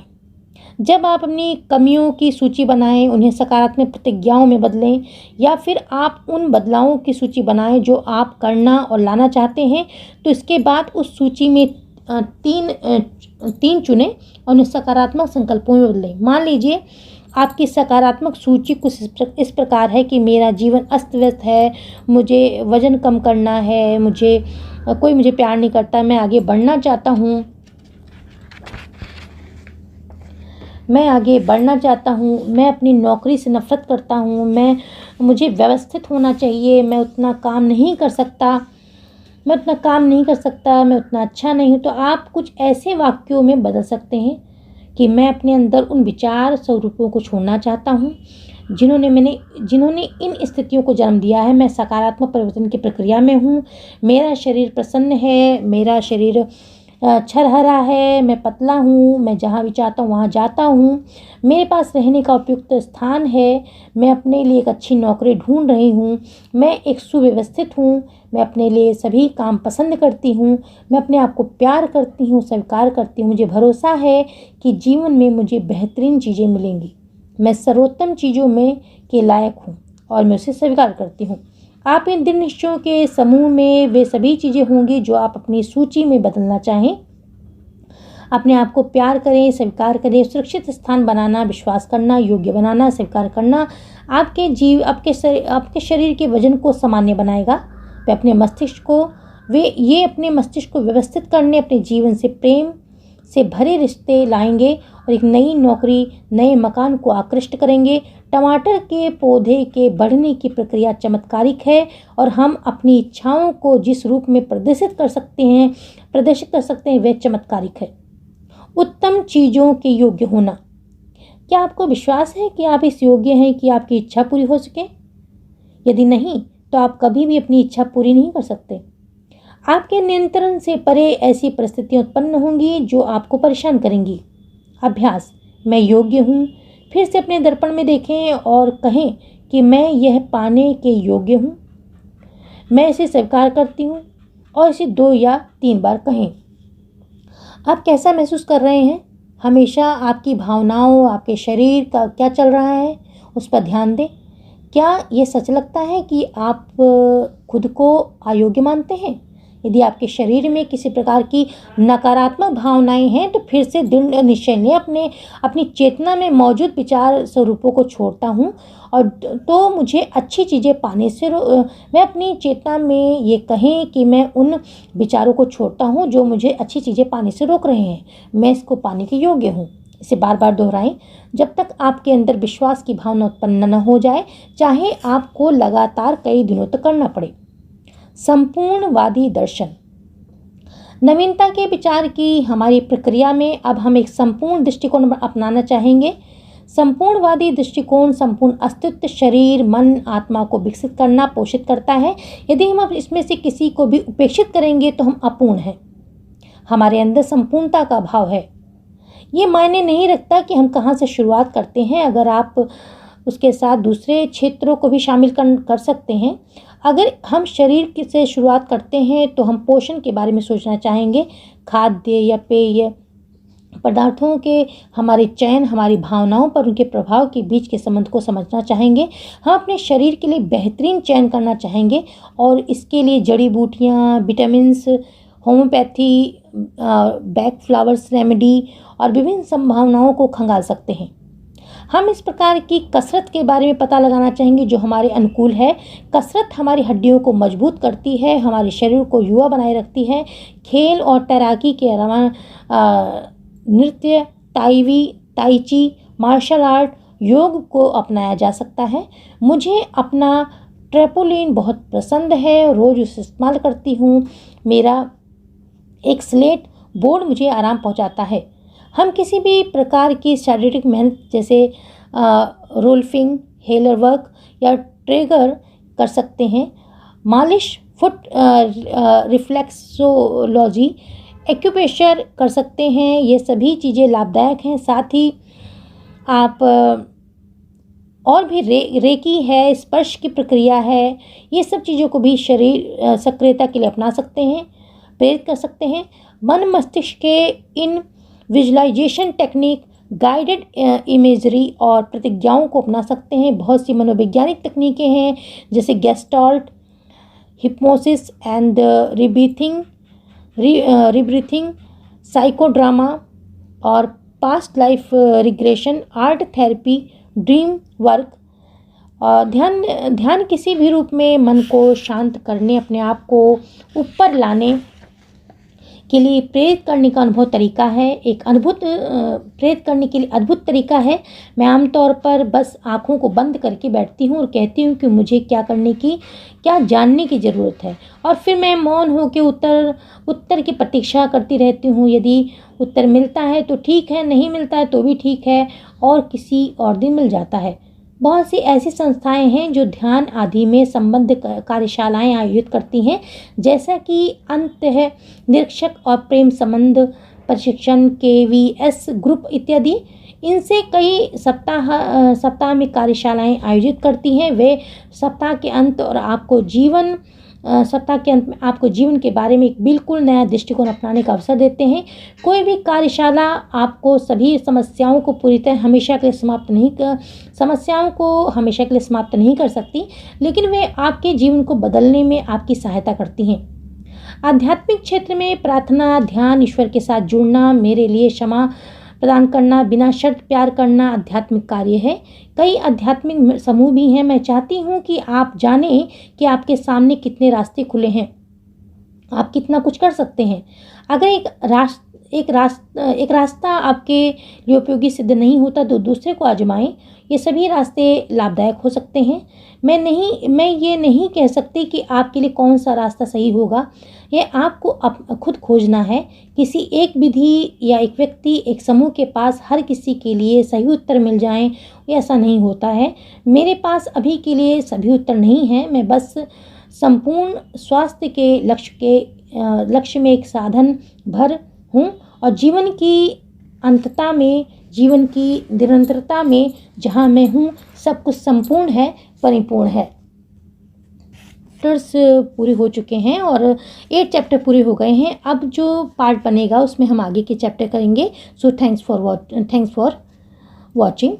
जब आप अपनी कमियों की सूची बनाएं, उन्हें सकारात्मक प्रतिज्ञाओं में बदलें, या फिर आप उन बदलावों की सूची बनाएं जो आप करना और लाना चाहते हैं, तो इसके बाद उस सूची में तीन चुनें और उन्हें सकारात्मक संकल्पों में बदलें। मान लीजिए आपकी सकारात्मक सूची कुछ इस प्रकार है कि मेरा जीवन अस्त व्यस्त है, मुझे वज़न कम करना है, कोई मुझे प्यार नहीं करता, मैं आगे बढ़ना चाहता हूँ, मैं अपनी नौकरी से नफ़रत करता हूँ, मुझे व्यवस्थित होना चाहिए, मैं उतना काम नहीं कर सकता, मैं उतना अच्छा नहीं हूँ। तो आप कुछ ऐसे वाक्यों में बदल सकते हैं कि मैं अपने अंदर उन विचार स्वरूपों को छोड़ना चाहता हूँ जिन्होंने इन स्थितियों को जन्म दिया है। मैं सकारात्मक परिवर्तन की प्रक्रिया में हूँ, मेरा शरीर प्रसन्न है, मेरा शरीर छरहरा है, मैं पतला हूँ, मैं जहाँ भी चाहता हूँ वहाँ जाता हूँ, मेरे पास रहने का उपयुक्त स्थान है, मैं अपने लिए एक अच्छी नौकरी ढूंढ रही हूँ, मैं एक सुव्यवस्थित हूँ, मैं अपने लिए सभी काम पसंद करती हूँ, मैं अपने आप को प्यार करती हूँ, स्वीकार करती हूँ, मुझे भरोसा है कि जीवन में मुझे बेहतरीन चीज़ें मिलेंगी, मैं सर्वोत्तम चीज़ों में के लायक हूँ और मैं उसे स्वीकार करती हूँ। आप इन दृढ़ निश्चयों के समूह में वे सभी चीज़ें होंगी जो आप अपनी सूची में बदलना चाहें। अपने आप को प्यार करें, स्वीकार करें, सुरक्षित स्थान बनाना, विश्वास करना, योग्य बनाना, स्वीकार करना आपके शरीर के वजन को सामान्य बनाएगा। वे अपने मस्तिष्क को व्यवस्थित करने, अपने जीवन से प्रेम से भरे रिश्ते लाएंगे और एक नई नौकरी, नए मकान को आकृष्ट करेंगे। टमाटर के पौधे के बढ़ने की प्रक्रिया चमत्कारिक है और हम अपनी इच्छाओं को जिस रूप में प्रदर्शित कर सकते हैं वह चमत्कारिक है। उत्तम चीज़ों के योग्य होना। क्या आपको विश्वास है कि आप इस योग्य हैं कि आपकी इच्छा पूरी हो सके? यदि नहीं, तो आप कभी भी अपनी इच्छा पूरी नहीं कर सकते। आपके नियंत्रण से परे ऐसी परिस्थितियां उत्पन्न होंगी जो आपको परेशान करेंगी। अभ्यास, मैं योग्य हूँ। फिर से अपने दर्पण में देखें और कहें कि मैं यह पाने के योग्य हूँ, मैं इसे स्वीकार करती हूँ, और इसे 2 या 3 बार कहें। आप कैसा महसूस कर रहे हैं? हमेशा आपकी भावनाओं, आपके शरीर का क्या चल रहा है, उस पर ध्यान दें। क्या ये सच लगता है कि आप खुद को अयोग्य मानते हैं? यदि आपके शरीर में किसी प्रकार की नकारात्मक भावनाएं हैं तो फिर से दृढ़ निश्चय लें, अपनी चेतना में मौजूद विचार स्वरूपों को छोड़ता हूँ और तो मुझे अच्छी चीज़ें पाने से मैं अपनी चेतना में ये कहें कि मैं उन विचारों को छोड़ता हूँ जो मुझे अच्छी चीज़ें पाने से रोक रहे हैं, मैं इसको पाने के योग्य हूँ। इसे बार बार दोहराएं जब तक आपके अंदर विश्वास की भावना उत्पन्न न हो जाए, चाहे आपको लगातार कई दिनों तक करना पड़े। संपूर्णवादी दर्शन। नवीनता के विचार की हमारी प्रक्रिया में अब हम एक संपूर्ण दृष्टिकोण अपनाना चाहेंगे। संपूर्णवादी दृष्टिकोण संपूर्ण अस्तित्व, शरीर, मन, आत्मा को विकसित करना पोषित करता है। यदि हम अब इसमें से किसी को भी उपेक्षित करेंगे तो हम अपूर्ण हैं। हमारे अंदर संपूर्णता का भाव है। ये मायने नहीं रखता कि हम कहाँ से शुरुआत करते हैं, अगर आप उसके साथ दूसरे क्षेत्रों को भी शामिल कर सकते हैं। अगर हम शरीर से शुरुआत करते हैं तो हम पोषण के बारे में सोचना चाहेंगे, खाद्य या पेय पदार्थों के हमारे चयन, हमारी भावनाओं पर उनके प्रभाव के बीच के संबंध को समझना चाहेंगे। हम अपने शरीर के लिए बेहतरीन चयन करना चाहेंगे और इसके लिए जड़ी बूटियाँ, vitamins, homeopathy, back flowers remedy और विभिन्न संभावनाओं को खंगाल सकते हैं। हम इस प्रकार की कसरत के बारे में पता लगाना चाहेंगे जो हमारे अनुकूल है। कसरत हमारी हड्डियों को मजबूत करती है, हमारे शरीर को युवा बनाए रखती है। खेल और तैराकी के अलावा नृत्य, ताई ची, मार्शल आर्ट, योग को अपनाया जा सकता है। मुझे अपना ट्रैपोलिन बहुत पसंद है, रोज़ उसे इस्तेमाल करती हूँ। मेरा एक स्लेट बोर्ड मुझे आराम पहुँचाता है। हम किसी भी प्रकार की शारीरिक मेहनत जैसे रोल्फिंग, हेलर वर्क या ट्रेगर कर सकते हैं। मालिश, फुट रिफ्लेक्सोलॉजी, एक्यूप्रेशर कर सकते हैं। ये सभी चीज़ें लाभदायक हैं। साथ ही आप और भी रेकी है, स्पर्श की प्रक्रिया है, ये सब चीज़ों को भी शरीर सक्रियता के लिए अपना सकते हैं, प्रेरित कर सकते हैं। मन मस्तिष्क के इन विजुअलाइजेशन टेक्निक, गाइडेड इमेजरी और प्रतिज्ञाओं को अपना सकते हैं। बहुत सी मनोवैज्ञानिक तकनीकें हैं जैसे गेस्टाल्ट, हिप्नोसिस एंड रीब्रीथिंग, साइकोड्रामा और past life regression, art therapy, dream work. ध्यान किसी भी रूप में मन को शांत करने, अपने आप को ऊपर लाने के लिए प्रेरित करने का अनुभव तरीका है। प्रेरित करने के लिए अद्भुत तरीका है। मैं आमतौर पर बस आँखों को बंद करके बैठती हूँ और कहती हूँ कि मुझे क्या जानने की ज़रूरत है, और फिर मैं मौन होकर उत्तर की प्रतीक्षा करती रहती हूँ। यदि उत्तर मिलता है तो ठीक है, नहीं मिलता है तो भी ठीक है, और किसी और दिन मिल जाता है। बहुत सी ऐसी संस्थाएं हैं जो ध्यान आदि में संबद्ध कार्यशालाएं आयोजित करती हैं, जैसा कि अंतः निरीक्षक और प्रेम संबंध प्रशिक्षण, KVS ग्रुप इत्यादि। इनसे कई सप्ताह में कार्यशालाएं आयोजित करती हैं। वे सप्ताह के अंत में आपको जीवन के बारे में एक बिल्कुल नया दृष्टिकोण अपनाने का अवसर देते हैं। कोई भी कार्यशाला आपको सभी समस्याओं को हमेशा के लिए समाप्त नहीं कर सकती, लेकिन वे आपके जीवन को बदलने में आपकी सहायता करती हैं। आध्यात्मिक क्षेत्र में प्रार्थना, ध्यान, ईश्वर के साथ जुड़ना, मेरे लिए क्षमा प्रदान करना, बिना शर्त प्यार करना आध्यात्मिक कार्य है। कई आध्यात्मिक समूह भी हैं। मैं चाहती हूँ कि आप जानें कि आपके सामने कितने रास्ते खुले हैं, आप कितना कुछ कर सकते हैं। अगर एक रास्ता आपके लिए उपयोगी सिद्ध नहीं होता तो दूसरे को आजमाएं। ये सभी रास्ते लाभदायक हो सकते हैं। मैं ये नहीं कह सकती कि आपके लिए कौन सा रास्ता सही होगा। यह आपको खुद खोजना है। किसी एक विधि या एक व्यक्ति, एक समूह के पास हर किसी के लिए सही उत्तर मिल जाएं, ऐसा नहीं होता है। मेरे पास अभी के लिए सभी उत्तर नहीं हैं। मैं बस संपूर्ण स्वास्थ्य के लक्ष्य में एक साधन भर हूँ, और जीवन की अंतता में, जीवन की निरंतरता में जहाँ मैं हूँ, सब कुछ संपूर्ण है, परिपूर्ण है। चैप्टर्स पूरे हो चुके हैं और 8 चैप्टर पूरे हो गए हैं। अब जो पार्ट बनेगा उसमें हम आगे के चैप्टर करेंगे। So thanks for watching.